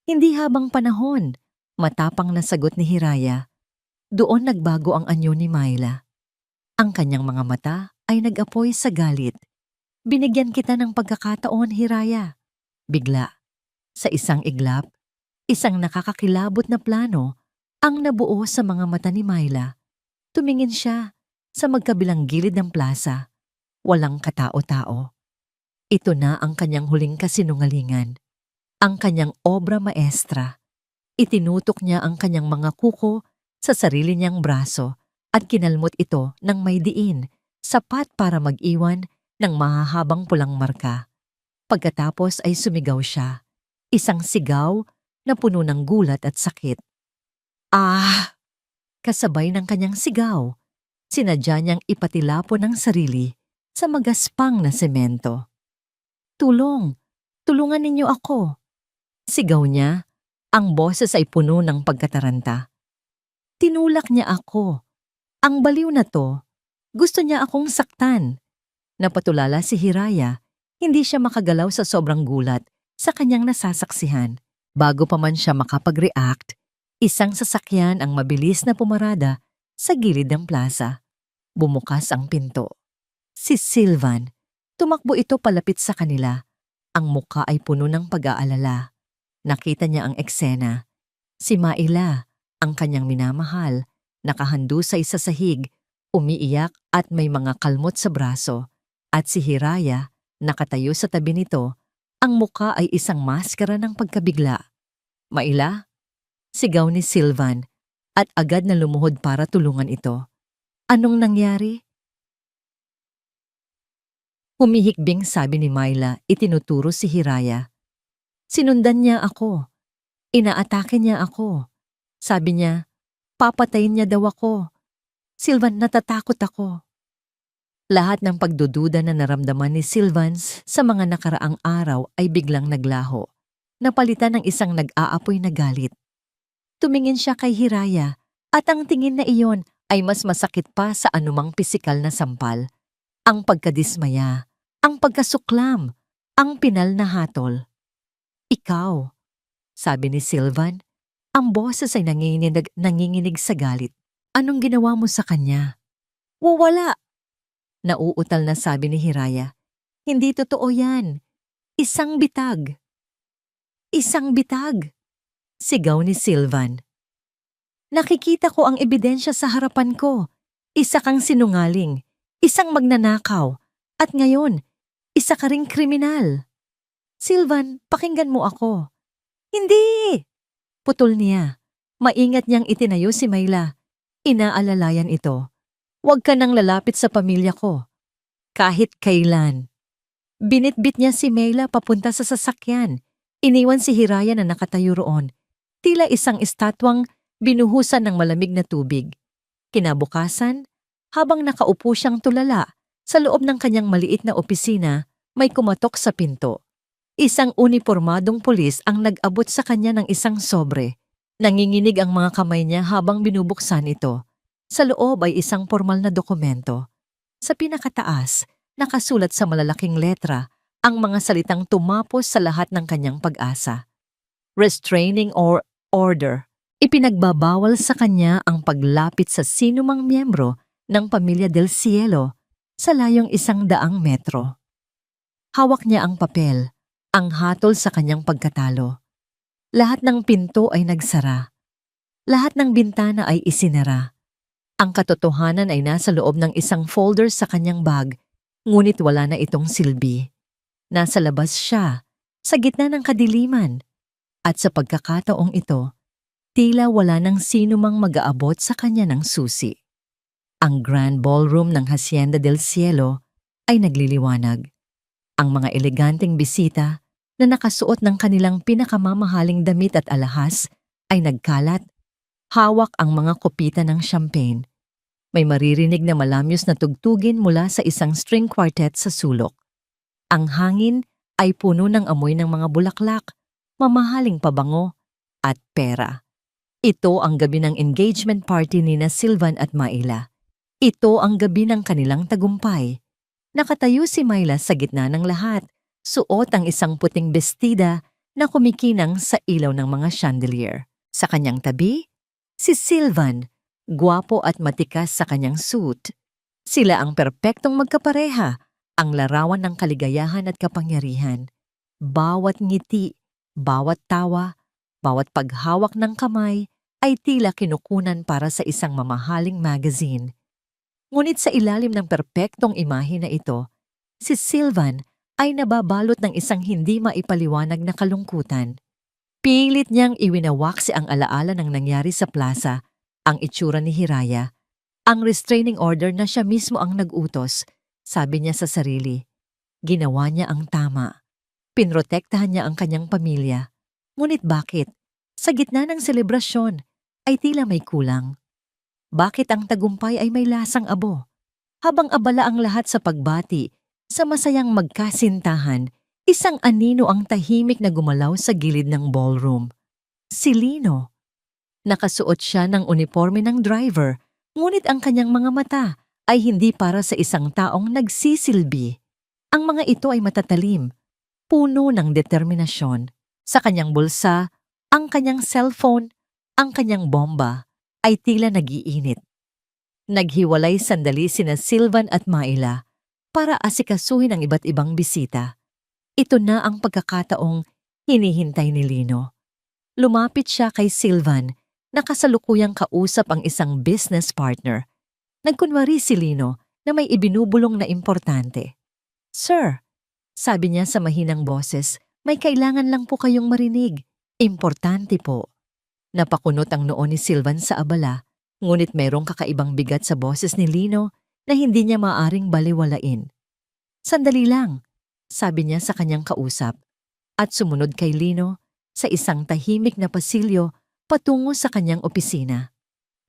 Speaker 1: Hindi habang panahon, matapang na sagot ni Hiraya. Doon nagbago ang anyo ni Myla. Ang kanyang mga mata ay nag-apoy sa galit. "Binigyan kita ng pagkakataon, Hiraya." Bigla, sa isang iglap, isang nakakakilabot na plano ang nabuo sa mga mata ni Myla. Tumingin siya sa magkabilang gilid ng plaza. Walang katao-tao. Ito na ang kanyang huling kasinungalingan. Ang kanyang obra maestra. Itinutok niya ang kanyang mga kuko sa sarili niyang braso at kinalmot ito ng may diin, sapat para mag-iwan ng mahahabang pulang marka. Pagkatapos ay sumigaw siya. Isang sigaw na puno ng gulat at sakit. "Ah!" Kasabay ng kanyang sigaw, sinadya niyang ipatilapon ang sarili sa magaspang na semento. "Tulong! Tulungan ninyo ako!" Sigaw niya. Ang boses ay puno ng pagkataranta. Tinulak niya ako. Ang baliw na to, gusto niya akong saktan. Napatulala si Hiraya. Hindi siya makagalaw sa sobrang gulat sa kanyang nasasaksihan. Bago pa man siya makapag-react, isang sasakyan ang mabilis na pumarada sa gilid ng plaza. Bumukas ang pinto. Si Silvan. Tumakbo ito palapit sa kanila. Ang muka ay puno ng pag-aalala. Nakita niya ang eksena. Si Myla, ang kanyang minamahal, nakahandusay sa sahig, umiiyak at may mga kalmot sa braso. At si Hiraya, nakatayo sa tabi nito, ang muka ay isang maskara ng pagkabigla. "Myla?" Sigaw ni Silvan at agad na lumuhod para tulungan ito. "Anong nangyari?" Humihikbing sabi ni Myla, itinuturo si Hiraya. "Sinundan niya ako. Inaatake niya ako. Sabi niya, papatayin niya daw ako. Silvan, natatakot ako." Lahat ng pagdududa na naramdaman ni Silvan sa mga nakaraang araw ay biglang naglaho. Napalitan ng isang nag-aapoy na galit. Tumingin siya kay Hiraya at ang tingin na iyon ay mas masakit pa sa anumang pisikal na sampal. Ang pagkadismaya, ang pagkasuklam, ang pinal na hatol. "Ikaw," sabi ni Silvan. Ang boses ay nanginginig sa galit. "Anong ginawa mo sa kanya?" "Wala," nauutal na sabi ni Hiraya. "Hindi totoo yan. Isang bitag." "Isang bitag," sigaw ni Silvan. "Nakikita ko ang ebidensya sa harapan ko. Isa kang sinungaling, isang magnanakaw, at ngayon, isa ka ring kriminal." "Silvan, pakinggan mo ako." "Hindi!" Putol niya. Maingat niyang itinayo si Myla. Inaalalayan ito. "Huwag ka nang lalapit sa pamilya ko. Kahit kailan." Binitbit niya si Myla papunta sa sasakyan. Iniwan si Hiraya na nakatayo roon, tila isang estatwang binuhusan ng malamig na tubig. Kinabukasan, habang nakaupo siyang tulala sa loob ng kanyang maliit na opisina, may kumatok sa pinto. Isang unipormadong pulis ang nag-abot sa kanya ng isang sobre. Nanginginig ang mga kamay niya habang binubuksan ito. Sa loob ay isang formal na dokumento. Sa pinakataas, nakasulat sa malalaking letra ang mga salitang tumapos sa lahat ng kanyang pag-asa. Restraining or order. Ipinagbabawal sa kanya ang paglapit sa sinumang miyembro ng Pamilya del Cielo sa layong 100 metro. Hawak niya ang papel, ang hatol sa kanyang pagkatalo. Lahat ng pinto ay nagsara. Lahat ng bintana ay isinara. Ang katotohanan ay nasa loob ng isang folder sa kanyang bag, ngunit wala na itong silbi. Nasa labas siya, sa gitna ng kadiliman. At sa pagkakataong ito, tila wala nang sino mang mag-aabot sa kanya ng susi. Ang Grand Ballroom ng Hacienda del Cielo ay nagliliwanag. Ang mga eleganteng bisita na nakasuot ng kanilang pinakamamahaling damit at alahas ay nagkalat. Hawak ang mga kopita ng champagne. May maririnig na malamyos na tugtugin mula sa isang string quartet sa sulok. Ang hangin ay puno ng amoy ng mga bulaklak, mamahaling pabango, at pera. Ito ang gabi ng engagement party ni na Sylvan at Maila. Ito ang gabi ng kanilang tagumpay. Nakatayo si Maila sa gitna ng lahat, suot ang isang puting bestida na kumikinang sa ilaw ng mga chandelier. Sa kanyang tabi, si Sylvan, gwapo at matikas sa kanyang suit. Sila ang perpektong magkapareha, ang larawan ng kaligayahan at kapangyarihan. Bawat ngiti, bawat tawa, bawat paghawak ng kamay ay tila kinukunan para sa isang mamahaling magazine. Ngunit sa ilalim ng perpektong imahe na ito, si Sylvan ay nababalot ng isang hindi maipaliwanag na kalungkutan. Pilit niyang iwinawaksi ang alaala ng nangyari sa plaza, ang itsura ni Hiraya, ang restraining order na siya mismo ang nag-utos. Sabi niya sa sarili, ginawa niya ang tama. Pinrotektahan niya ang kanyang pamilya. Ngunit bakit? Sa gitna ng selebrasyon ay tila may kulang. Bakit ang tagumpay ay may lasang abo? Habang abala ang lahat sa pagbati, sa masayang magkasintahan, isang anino ang tahimik na gumalaw sa gilid ng ballroom. Si Lino. Nakasuot siya ng uniforme ng driver, ngunit ang kanyang mga mata ay hindi para sa isang taong nagsisilbi. Ang mga ito ay matatalim, puno ng determinasyon. Sa kanyang bulsa, ang kanyang cellphone, ang kanyang bomba ay tila nag-iinit. Naghiwalay sandali sina Sylvan at Maila para asikasuhin ang iba't ibang bisita. Ito na ang pagkakataong hinihintay ni Lino. Lumapit siya kay Sylvan na kasalukuyang kausap ang isang business partner. Nagkunwari si Lino na may ibinubulong na importante. "Sir," sabi niya sa mahinang boses, "may kailangan lang po kayong marinig. Importante po." Napakunot ang noo ni Sylvan sa abala, ngunit mayroong kakaibang bigat sa boses ni Lino na hindi niya maaring baliwalain. "Sandali lang," sabi niya sa kanyang kausap, at sumunod kay Lino sa isang tahimik na pasilyo patungo sa kanyang opisina.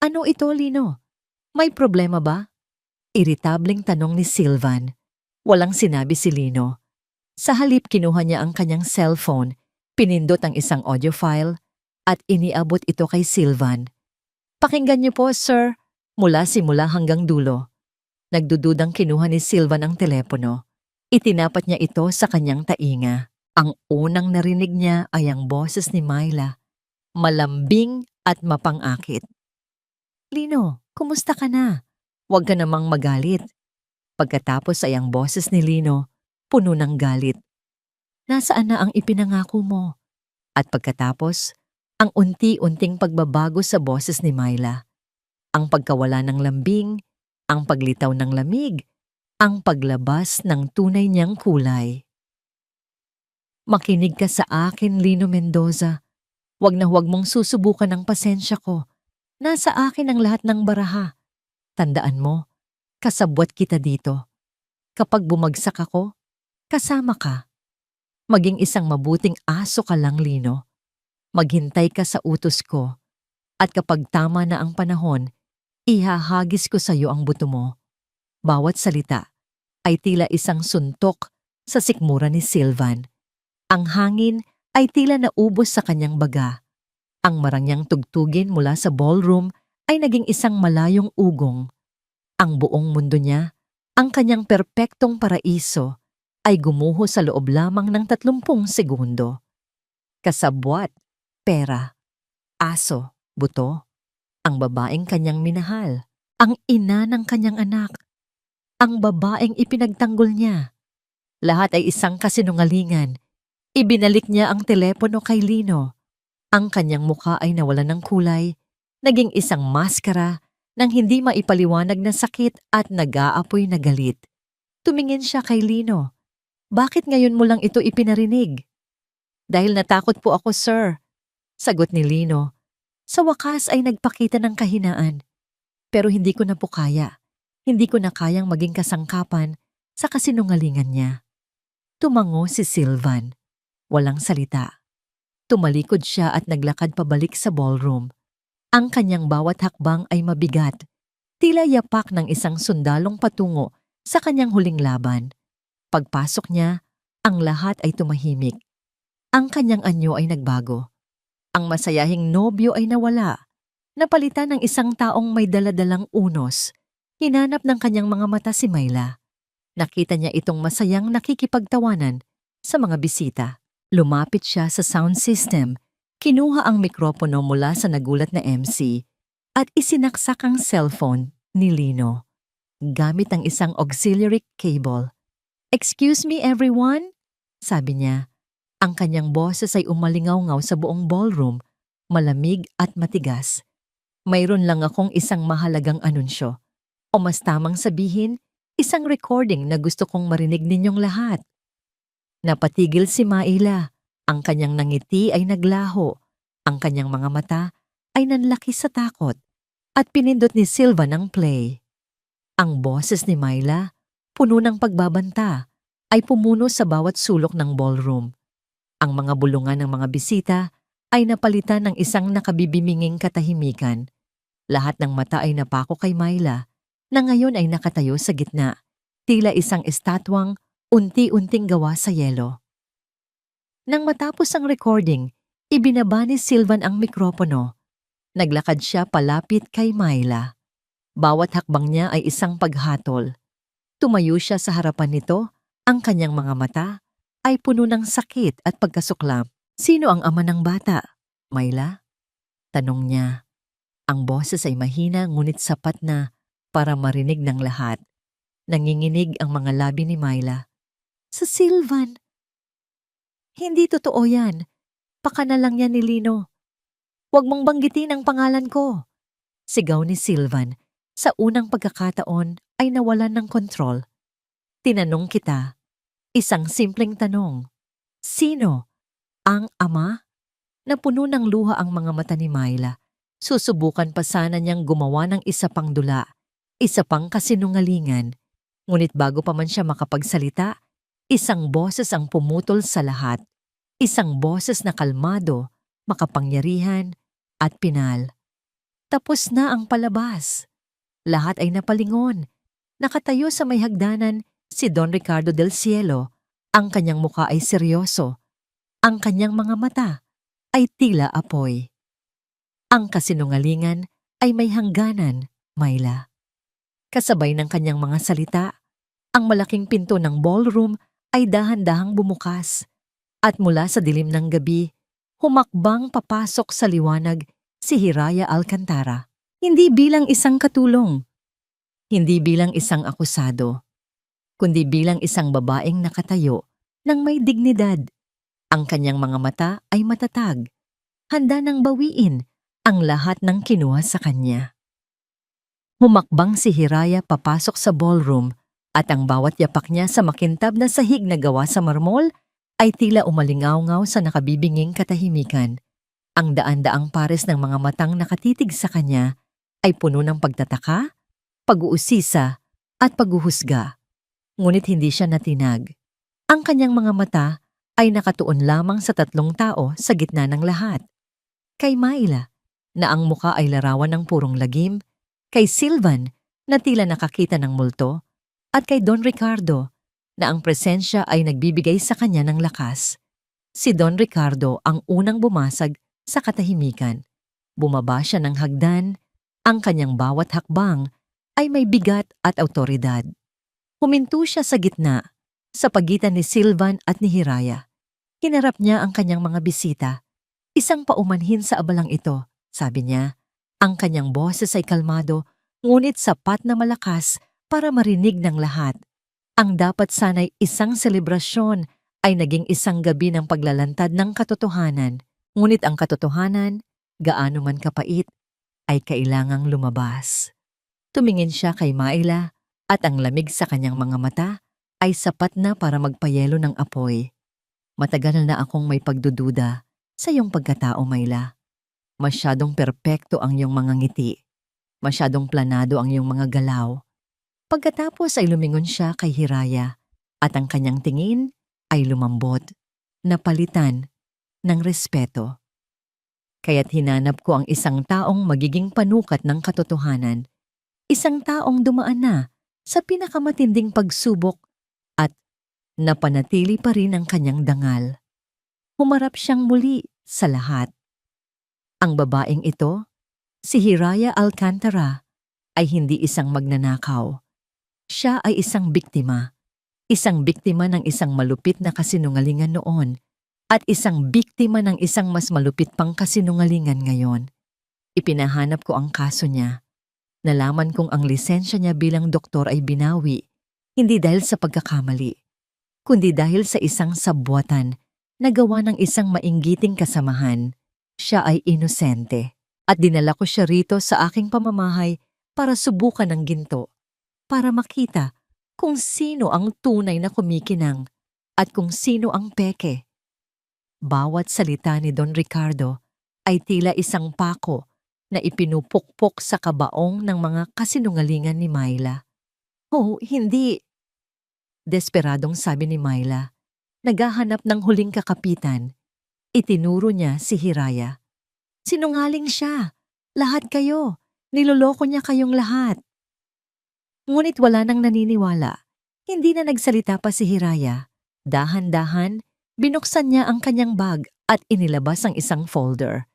Speaker 1: "Ano ito, Lino? May problema ba?" Iritableng tanong ni Sylvan. Walang sinabi si Lino. Sa halip kinuha niya ang kanyang cellphone, pinindot ang isang audio file, at iniabot ito kay Sylvan. "Pakinggan niyo po, sir, mula simula hanggang dulo." Nagdududang kinuha ni Sylvan ang telepono. Itinapat niya ito sa kanyang tainga. Ang unang narinig niya ay ang boses ni Maila, malambing at mapang-akit. "Lino, kumusta ka na? Huwag ka namang magalit." Pagkatapos ay ang boses ni Lino, puno ng galit. "Nasaan na ang ipinangako mo?" At pagkatapos, ang unti-unting pagbabago sa boses ni Maila. Ang pagkawala ng lambing, ang paglitaw ng lamig, ang paglabas ng tunay niyang kulay. "Makinig ka sa akin, Lino Mendoza. Huwag na huwag mong susubukan ang pasensya ko. Nasa akin ang lahat ng baraha. Tandaan mo, kasabwat kita dito. Kapag bumagsak ako, kasama ka." Maging isang mabuting aso ka lang, Lino. Maghintay ka sa utos ko. At kapag tama na ang panahon, ihahagis ko sa iyo ang buto mo. Bawat salita ay tila isang suntok sa sikmura ni Sylvan. Ang hangin ay tila naubos sa kanyang baga. Ang marangyang tugtugin mula sa ballroom ay naging isang malayong ugong. Ang buong mundo niya, ang kanyang perpektong paraiso, ay gumuho sa loob lamang ng 30 segundo. Kasabwat, pera, aso, buto, ang babaeng kanyang minahal, ang ina ng kanyang anak, ang babaeng ipinagtanggol niya. Lahat ay isang kasinungalingan. Ibinalik niya ang telepono kay Lino. Ang kanyang mukha ay nawalan ng kulay, naging isang maskara ng hindi maipaliwanag na sakit at nag-aapoy na galit. Tumingin siya kay Lino. Bakit ngayon mo lang ito ipinarinig? Dahil natakot po ako, sir. Sagot ni Lino. Sa wakas ay nagpakita ng kahinaan. Pero hindi ko na po kaya. Hindi ko na kayang maging kasangkapan sa kasinungalingan niya. Tumango si Sylvan. Walang salita. Tumalikod siya at naglakad pabalik sa ballroom. Ang kanyang bawat hakbang ay mabigat. Tila yapak ng isang sundalong patungo sa kanyang huling laban. Pagpasok niya, ang lahat ay tumahimik. Ang kanyang anyo ay nagbago. Ang masayahing nobyo ay nawala. Napalitan ng isang taong may daladalang unos. Hinanap ng kanyang mga mata si Myla. Nakita niya itong masayang nakikipagtawanan sa mga bisita. Lumapit siya sa sound system, kinuha ang mikropono mula sa nagulat na MC at isinaksak ang cellphone ni Lino gamit ang isang auxiliary cable. "Excuse me everyone?" sabi niya. Ang kanyang boses ay umalingaw-ngaw sa buong ballroom, malamig at matigas. "Mayroon lang akong isang mahalagang anunsyo. O mas tamang sabihin, isang recording na gusto kong marinig ninyong lahat." Napatigil si Myla. Ang kanyang nangiti ay naglaho. Ang kanyang mga mata ay nanlaki sa takot. At pinindot ni Sylvan ang play. Ang boses ni Myla, puno ng pagbabanta, ay pumuno sa bawat sulok ng ballroom. Ang mga bulungan ng mga bisita ay napalitan ng isang nakabibiminging katahimikan. Lahat ng mata ay napako kay Myla, na ngayon ay nakatayo sa gitna, tila isang estatwang unti-unting gawa sa yelo. Nang matapos ang recording, ibinaba ni Sylvan ang mikropono. Naglakad siya palapit kay Myla. Bawat hakbang niya ay isang paghatol. Tumayo siya sa harapan nito, ang kanyang mga mata ay puno ng sakit at pagkasuklam. "Sino ang ama ng bata, Myla?" tanong niya. Ang boses ay mahina ngunit sapat na para marinig ng lahat. Nanginginig ang mga labi ni Myla. "Sa Sylvan." "Hindi totoo yan. Pakana lang yan ni Lino. Huwag mong banggitin ang pangalan ko." Sigaw ni Sylvan. Sa unang pagkakataon ay nawalan ng kontrol. "Tinanong kita. Isang simpleng tanong. Sino? Ang ama?" Napuno ng luha ang mga mata ni Myla. Susubukan pa sana niyang gumawa ng isa pang dula, isa pang kasinungalingan. Ngunit bago pa man siya makapagsalita, isang boses ang pumutol sa lahat. Isang boses na kalmado, makapangyarihan, at pinal. Tapos na ang palabas. Lahat ay napalingon. Nakatayo sa may hagdanan si Don Ricardo del Cielo. Ang kanyang muka ay seryoso. Ang kanyang mga mata ay tila apoy. Ang kasinungalingan ay may hangganan, Myla. Kasabay ng kanyang mga salita, ang malaking pinto ng ballroom ay dahan-dahang bumukas. At mula sa dilim ng gabi, humakbang papasok sa liwanag si Hiraya Alcantara. Hindi bilang isang katulong, hindi bilang isang akusado, kundi bilang isang babaeng nakatayo ng may dignidad. Ang kanyang mga mata ay matatag, handa nang bawiin ang lahat ng kinuha sa kanya. Humakbang si Hiraya papasok sa ballroom at ang bawat yapak niya sa makintab na sahig na gawa sa marmol ay tila umalingaw-ngaw sa nakabibinging katahimikan. Ang daan-daang pares ng mga matang nakatitig sa kanya ay puno ng pagtataka, pag-uusisa at paghuhusga. Ngunit hindi siya natinag. Ang kanyang mga mata ay nakatuon lamang sa 3 tao sa gitna ng lahat. Kay Myla, na ang muka ay larawan ng purong lagim, kay Sylvan, na tila nakakita ng multo, at kay Don Ricardo, na ang presensya ay nagbibigay sa kanya ng lakas. Si Don Ricardo ang unang bumasag sa katahimikan. Bumaba siya ng hagdan, ang kanyang bawat hakbang ay may bigat at awtoridad. Huminto siya sa gitna, sa pagitan ni Sylvan at ni Hiraya. Hinarap niya ang kanyang mga bisita. Isang paumanhin sa abalang ito, sabi niya. Ang kanyang boses ay kalmado, ngunit sapat na malakas para marinig ng lahat. Ang dapat sana'y isang selebrasyon ay naging isang gabi ng paglalantad ng katotohanan. Ngunit ang katotohanan, gaano man kapait, ay kailangang lumabas. Tumingin siya kay Myla at ang lamig sa kanyang mga mata ay sapat na para magpayelo ng apoy. Matagal na akong may pagdududa sa iyong pagkatao, Myla. Masyadong perpekto ang iyong mga ngiti. Masyadong planado ang iyong mga galaw. Pagkatapos ay lumingon siya kay Hiraya at ang kanyang tingin ay lumambot, napalitan ng respeto. Kaya't hinanap ko ang isang taong magiging panukat ng katotohanan, isang taong dumaan na sa pinakamatinding pagsubok at napanatili pa rin ang kanyang dangal. Humarap siyang muli sa lahat. Ang babaeng ito, si Hiraya Alcantara, ay hindi isang magnanakaw. Siya ay isang biktima ng isang malupit na kasinungalingan noon at isang biktima ng isang mas malupit pang kasinungalingan ngayon. Ipinahanap ko ang kaso niya. Nalaman kong ang lisensya niya bilang doktor ay binawi, hindi dahil sa pagkakamali, kundi dahil sa isang sabwatan na gawa ng isang mainggiting kasamahan. Siya ay inosente at dinala ko siya rito sa aking pamamahay para subukan ng ginto, para makita kung sino ang tunay na kumikinang at kung sino ang peke. Bawat salita ni Don Ricardo ay tila isang pako na ipinupukpok sa kabaong ng mga kasinungalingan ni Myla. Oh, hindi! Desperadong sabi ni Myla, naghahanap ng huling kakapitan. Itinuro niya si Hiraya. Sinungaling siya! Lahat kayo! Niloloko niya kayong lahat! Ngunit wala nang naniniwala. Hindi na nagsalita pa si Hiraya. Dahan-dahan, binuksan niya ang kanyang bag at inilabas ang isang folder.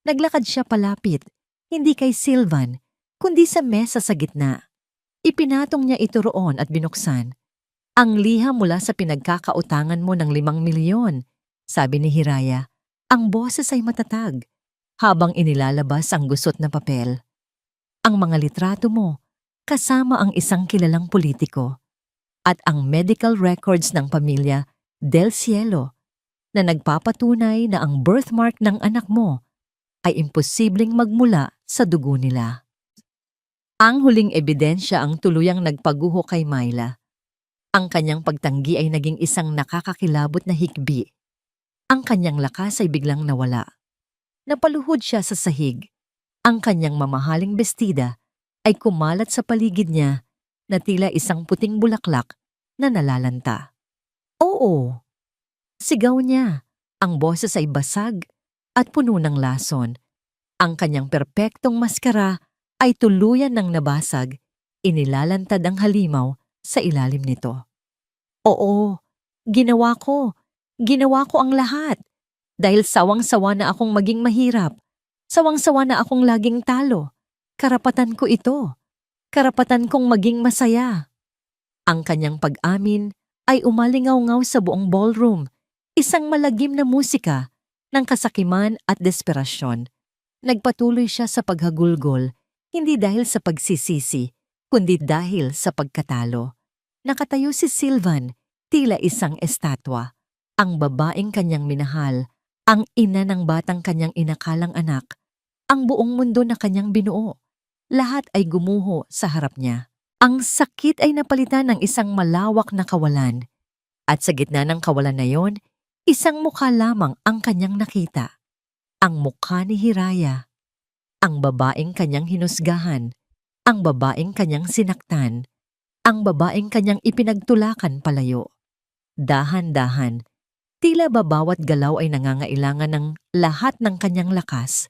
Speaker 1: Naglakad siya palapit, hindi kay Sylvan, kundi sa mesa sa gitna. Ipinatong niya ito roon at binuksan. Ang liham mula sa pinagkakautangan mo ng 5 milyon, sabi ni Hiraya. Ang boses ay matatag, habang inilalabas ang gusot na papel. Ang mga litrato mo, kasama ang isang kilalang politiko, at ang medical records ng pamilya Del Cielo na nagpapatunay na ang birthmark ng anak mo ay imposibleng magmula sa dugo nila. Ang huling ebidensya ang tuluyang nagpaguho kay Myla. Ang kanyang pagtanggi ay naging isang nakakakilabot na hikbi. Ang kanyang lakas ay biglang nawala. Napaluhod siya sa sahig. Ang kanyang mamahaling bestida ay kumalat sa paligid niya na tila isang puting bulaklak na nalalanta. Oo! Sigaw niya. Ang boses ay basag at puno ng lason. Ang kanyang perpektong maskara ay tuluyan ng nabasag, inilalantad ang halimaw sa ilalim nito. Oo, ginawa ko. Ginawa ko ang lahat. Dahil sawang-sawa na akong maging mahirap. Sawang-sawa na akong laging talo. Karapatan ko ito. Karapatan kong maging masaya. Ang kanyang pag-amin ay umalingaw-ngaw sa buong ballroom. Isang malagim na musika ng kasakiman at desperasyon. Nagpatuloy siya sa paghagulgol, hindi dahil sa pagsisisi, kundi dahil sa pagkatalo. Nakatayo si Sylvan, tila isang estatwa. Ang babaeng kanyang minahal, ang ina ng batang kanyang inakalang anak, ang buong mundo na kanyang binuo. Lahat ay gumuho sa harap niya. Ang sakit ay napalitan ng isang malawak na kawalan. At sa gitna ng kawalan na yon, isang mukha lamang ang kanyang nakita. Ang mukha ni Hiraya. Ang babaeng kanyang hinusgahan. Ang babaeng kanyang sinaktan. Ang babaeng kanyang ipinagtulakan palayo. Dahan-dahan, Tila ba bawat galaw ay nangangailangan ng lahat ng kanyang lakas.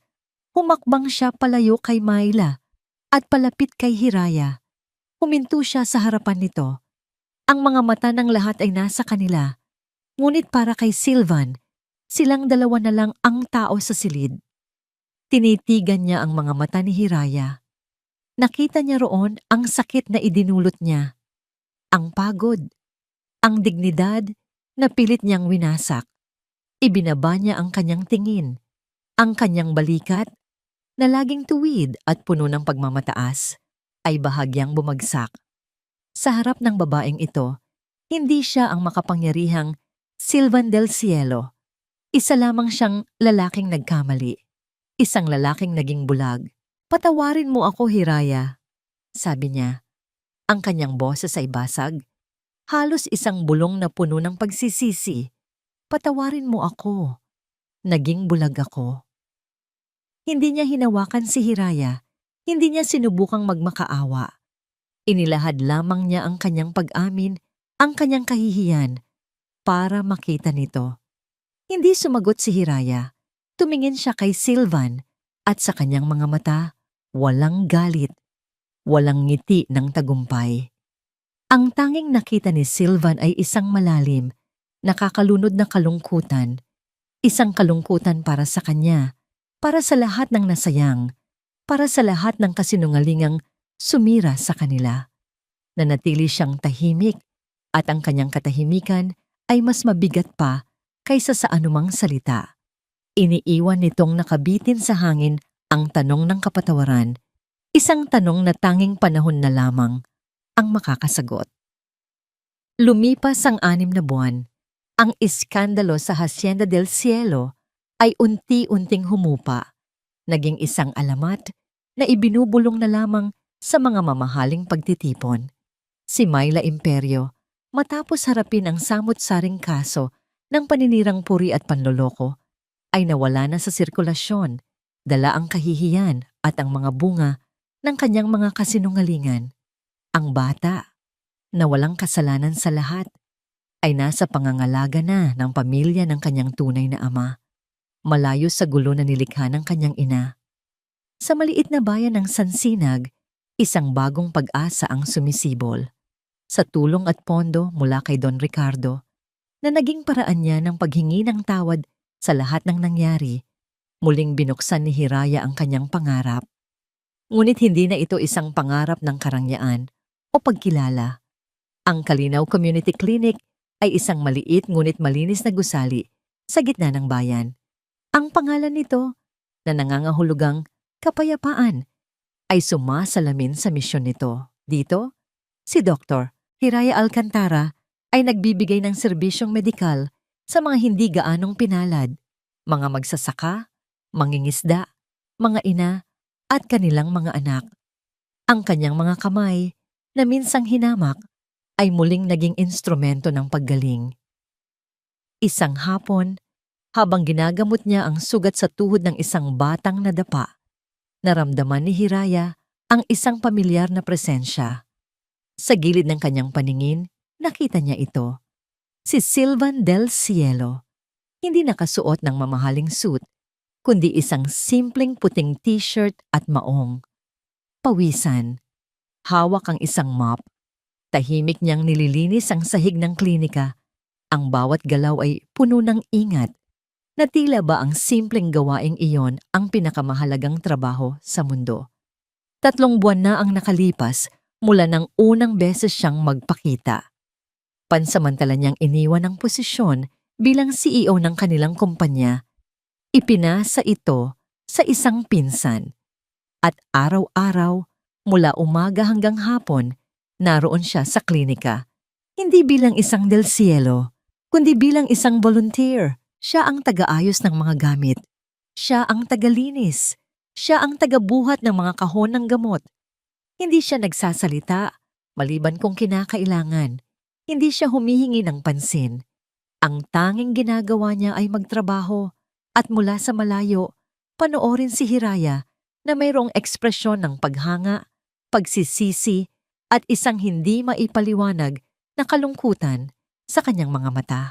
Speaker 1: Humakbang siya palayo kay Myla at palapit kay Hiraya. Huminto siya sa harapan nito. Ang mga mata ng lahat ay nasa kanila. Ngunit para kay Sylvan, silang dalawa na lang ang tao sa silid. Tinitigan niya ang mga mata ni Hiraya. Nakita niya roon ang sakit na idinulot niya. Ang pagod, ang dignidad na pilit niyang winasak. Ibinaba niya ang kanyang tingin, ang kanyang balikat, na laging tuwid at puno ng pagmamataas, ay bahagyang bumagsak. Sa harap ng babaeng ito, hindi siya ang makapangyarihang Sylvan del Cielo. Isa lamang siyang lalaking nagkamali. Isang lalaking naging bulag. "Patawarin mo ako, Hiraya," sabi niya. Ang kanyang boses ay basag. Halos isang bulong na puno ng pagsisisi. "Patawarin mo ako. Naging bulag ako." Hindi niya hinawakan si Hiraya. Hindi niya sinubukang magmakaawa. Inilahad lamang niya ang kanyang pag-amin, ang kanyang kahihiyan, para makita nito. Hindi sumagot si Hiraya. Tumingin siya kay Sylvan at sa kanyang mga mata, walang galit, walang ngiti ng tagumpay. Ang tanging nakita ni Sylvan ay isang malalim, nakakalunod na kalungkutan. Isang kalungkutan para sa kanya, para sa lahat ng nasayang, para sa lahat ng kasinungalingang sumira sa kanila. Nanatili siyang tahimik at ang kanyang katahimikan ay mas mabigat pa kaysa sa anumang salita. Iniiwan nitong nakabitin sa hangin ang tanong ng kapatawaran, isang tanong na tanging panahon na lamang ang makakasagot. Lumipas ang 6 na buwan. Ang iskandalo sa Hacienda del Cielo ay unti-unting humupa. Naging isang alamat na ibinubulong na lamang sa mga mamahaling pagtitipon. Si Myla Imperio, matapos harapin ang samut-saring kaso ng paninirang puri at panloloko, ay nawala na sa sirkulasyon, dala ang kahihiyan at ang mga bunga ng kanyang mga kasinungalingan. Ang bata, na walang kasalanan sa lahat, ay nasa pangangalaga na ng pamilya ng kanyang tunay na ama, malayo sa gulo na nilikha ng kanyang ina. Sa maliit na bayan ng Sansinag, isang bagong pag-asa ang sumisibol. Sa tulong at pondo mula kay Don Ricardo, na naging paraan niya ng paghingi ng tawad sa lahat ng nangyari, muling binuksan ni Hiraya ang kanyang pangarap. Ngunit hindi na ito isang pangarap ng karangyaan o pagkilala. Ang Kalinaw Community Clinic ay isang maliit ngunit malinis na gusali sa gitna ng bayan. Ang pangalan nito, na nangangahulugang kapayapaan, ay sumasalamin sa misyon nito. Dito, si Dr. Hiraya Alcantara ay nagbibigay ng serbisyong medikal sa mga hindi gaanong pinalad, mga magsasaka, mangingisda, mga ina, at kanilang mga anak. Ang kanyang mga kamay, na minsang hinamak, ay muling naging instrumento ng paggaling. Isang hapon, habang ginagamot niya ang sugat sa tuhod ng isang batang nadapa, naramdaman ni Hiraya ang isang pamilyar na presensya. Sa gilid ng kanyang paningin, nakita niya ito. Si Sylvan del Cielo, hindi nakasuot ng mamahaling suit, kundi isang simpleng puting t-shirt at maong. Pawisan, hawak ang isang mop. Tahimik niyang nililinis ang sahig ng klinika. Ang bawat galaw ay puno ng ingat, na tila ba ang simpleng gawaing iyon ang pinakamahalagang trabaho sa mundo. 3 buwan na ang nakalipas mula ng unang beses siyang magpakita. Pansamantala niyang iniwan ang posisyon bilang CEO ng kanilang kumpanya. Ipinasa ito sa isang pinsan. At araw-araw, mula umaga hanggang hapon, naroon siya sa klinika. Hindi bilang isang del cielo, kundi bilang isang volunteer. Siya ang taga-ayos ng mga gamit. Siya ang tagalinis. Siya ang tagabuhat ng mga kahon ng gamot. Hindi siya nagsasalita, maliban kung kinakailangan. Hindi siya humihingi ng pansin. Ang tanging ginagawa niya ay magtrabaho at mula sa malayo, panoorin si Hiraya na mayroong ekspresyon ng paghanga, pagsisisi at isang hindi maipaliwanag na kalungkutan sa kanyang mga mata.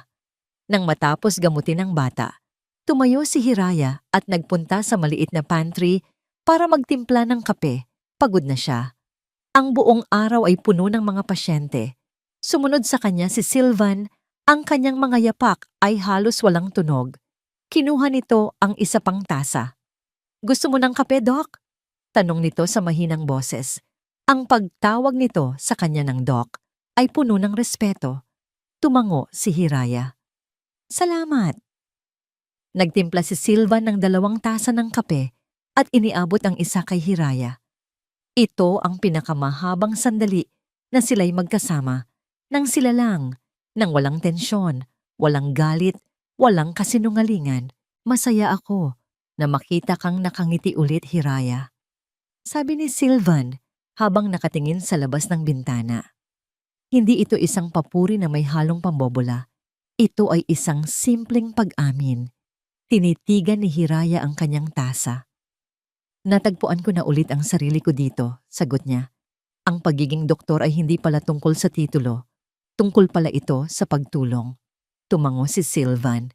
Speaker 1: Nang matapos gamutin ang bata, tumayo si Hiraya at nagpunta sa maliit na pantry para magtimpla ng kape. Pagod na siya. Ang buong araw ay puno ng mga pasyente. Sumunod sa kanya si Sylvan, ang kanyang mga yapak ay halos walang tunog. Kinuha nito ang isa pang tasa. "Gusto mo ng kape, Doc?" Tanong nito sa mahinang boses. Ang pagtawag nito sa kanya ng Doc ay puno ng respeto. Tumango si Hiraya. "Salamat." Nagtimpla si Sylvan ng 2 tasa ng kape at iniabot ang isa kay Hiraya. Ito ang pinakamahabang sandali na sila'y magkasama, nang sila lang, nang walang tensyon, walang galit, walang kasinungalingan. "Masaya ako na makita kang nakangiti ulit, Hiraya," sabi ni Sylvan habang nakatingin sa labas ng bintana. Hindi ito isang papuri na may halong pambobola. Ito ay isang simpleng pag-amin. Tinitigan ni Hiraya ang kanyang tasa. "Natagpuan ko na ulit ang sarili ko dito," sagot niya. "Ang pagiging doktor ay hindi pala tungkol sa titulo. Tungkol pala ito sa pagtulong." Tumango si Sylvan.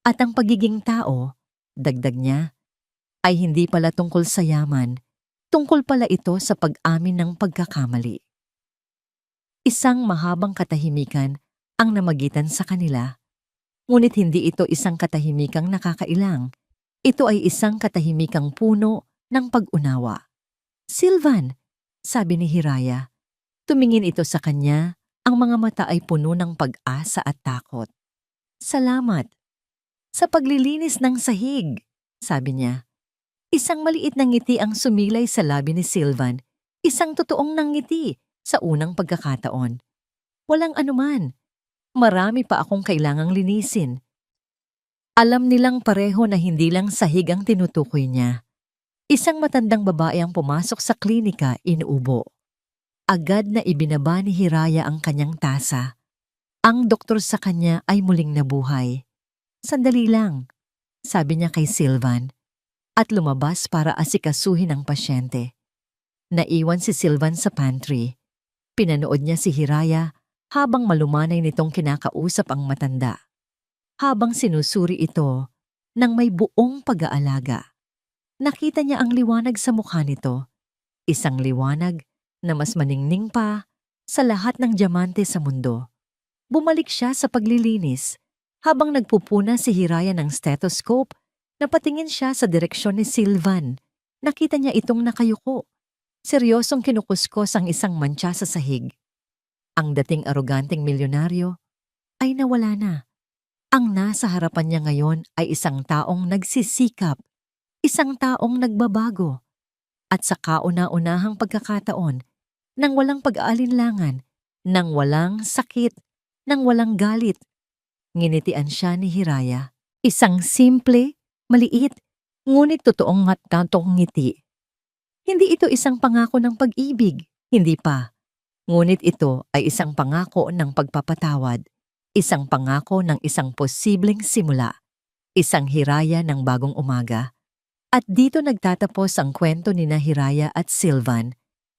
Speaker 1: "At ang pagiging tao," dagdag niya, "ay hindi pala tungkol sa yaman. Tungkol pala ito sa pag-amin ng pagkakamali." Isang mahabang katahimikan ang namagitan sa kanila. Ngunit hindi ito isang katahimikang nakakailang. Ito ay isang katahimikang puno ng pag-unawa. "Sylvan," sabi ni Hiraya. Tumingin ito sa kanya, ang mga mata ay puno ng pag-asa at takot. "Salamat sa paglilinis ng sahig," sabi niya. Isang maliit na ngiti ang sumilay sa labi ni Sylvan. Isang totoong nangiti sa unang pagkakataon. "Walang anuman. Marami pa akong kailangang linisin." Alam nilang pareho na hindi lang sahig ang tinutukoy niya. Isang matandang babae ang pumasok sa klinika, inuubo. Agad na ibinaba ni Hiraya ang kanyang tasa. Ang doktor sa kanya ay muling nabuhay. "Sandali lang," sabi niya kay Sylvan, at lumabas para asikasuhin ang pasyente. Naiwan si Sylvan sa pantry. Pinanood niya si Hiraya habang malumanay nitong kinakausap ang matanda. Habang sinusuri ito ng may buong pag-aalaga. Nakita niya ang liwanag sa mukha nito. Isang liwanag na mas maningning pa sa lahat ng diamante sa mundo. Bumalik siya sa paglilinis. Habang nagpupuna si Hiraya ng stethoscope, napatingin siya sa direksyon ni Sylvan. Nakita niya itong nakayuko. Seryosong kinukuskos ang isang mantsa sa sahig. Ang dating aroganteng milyonaryo ay nawala na. Ang nasa harapan niya ngayon ay isang taong nagsisikap, isang taong nagbabago, at sa kauna-unahang pagkakataon, nang walang pag-aalinlangan, nang walang sakit, nang walang galit, nginitian siya ni Hiraya. Isang simple, maliit, ngunit totoong at tatong ngiti. Hindi ito isang pangako ng pag-ibig, hindi pa. Ngunit ito ay isang pangako ng pagpapatawad, isang pangako ng isang posibleng simula, isang Hiraya ng bagong umaga. At dito nagtatapos ang kwento ni na Hiraya at Sylvan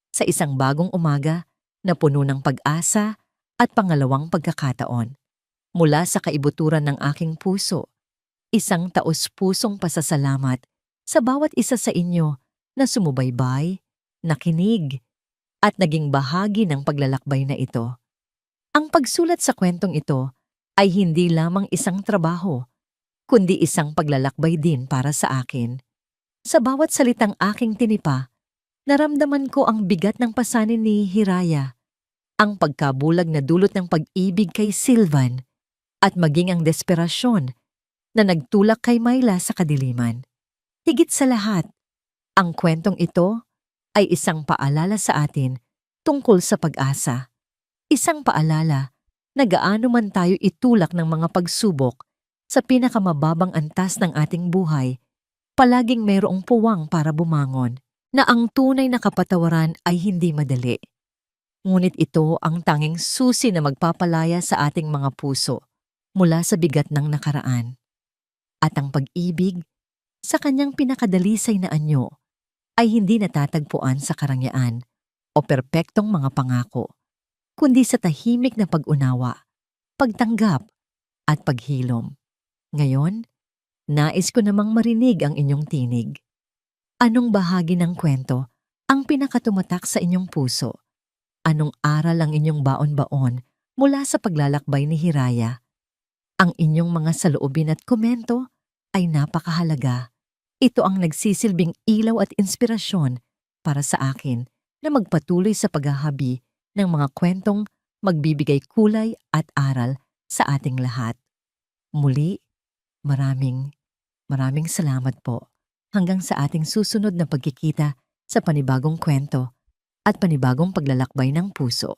Speaker 1: sa isang bagong umaga na puno ng pag-asa at pangalawang pagkakataon. Mula sa kaibuturan ng aking puso, isang taos-pusong pasasalamat sa bawat isa sa inyo na sumubaybay, nakinig, at naging bahagi ng paglalakbay na ito. Ang pagsulat sa kwentong ito ay hindi lamang isang trabaho, kundi isang paglalakbay din para sa akin. Sa bawat salitang aking tinipa, naramdaman ko ang bigat ng pasanin ni Hiraya, ang pagkabulag na dulot ng pag-ibig kay Sylvan, at maging ang desperasyon na nagtulak kay Myla sa kadiliman. Higit sa lahat, ang kwentong ito ay isang paalala sa atin tungkol sa pag-asa. Isang paalala na gaano man tayo itulak ng mga pagsubok sa pinakamababang antas ng ating buhay, palaging mayroong puwang para bumangon, na ang tunay na kapatawaran ay hindi madali. Ngunit ito ang tanging susi na magpapalaya sa ating mga puso mula sa bigat ng nakaraan. At ang pag-ibig, sa kanyang pinakadalisay na anyo, ay hindi natatagpuan sa karangyaan o perpektong mga pangako, kundi sa tahimik na pag-unawa, pagtanggap, at paghilom. Ngayon, nais ko namang marinig ang inyong tinig. Anong bahagi ng kwento ang pinakatumatak sa inyong puso? Anong aral ang inyong baon-baon mula sa paglalakbay ni Hiraya? Ang inyong mga saloobin at komento ay napakahalaga. Ito ang nagsisilbing ilaw at inspirasyon para sa akin na magpatuloy sa paghahabi ng mga kwentong magbibigay kulay at aral sa ating lahat. Muli, maraming salamat po. Hanggang sa ating susunod na pagkikita sa panibagong kwento at panibagong paglalakbay ng puso.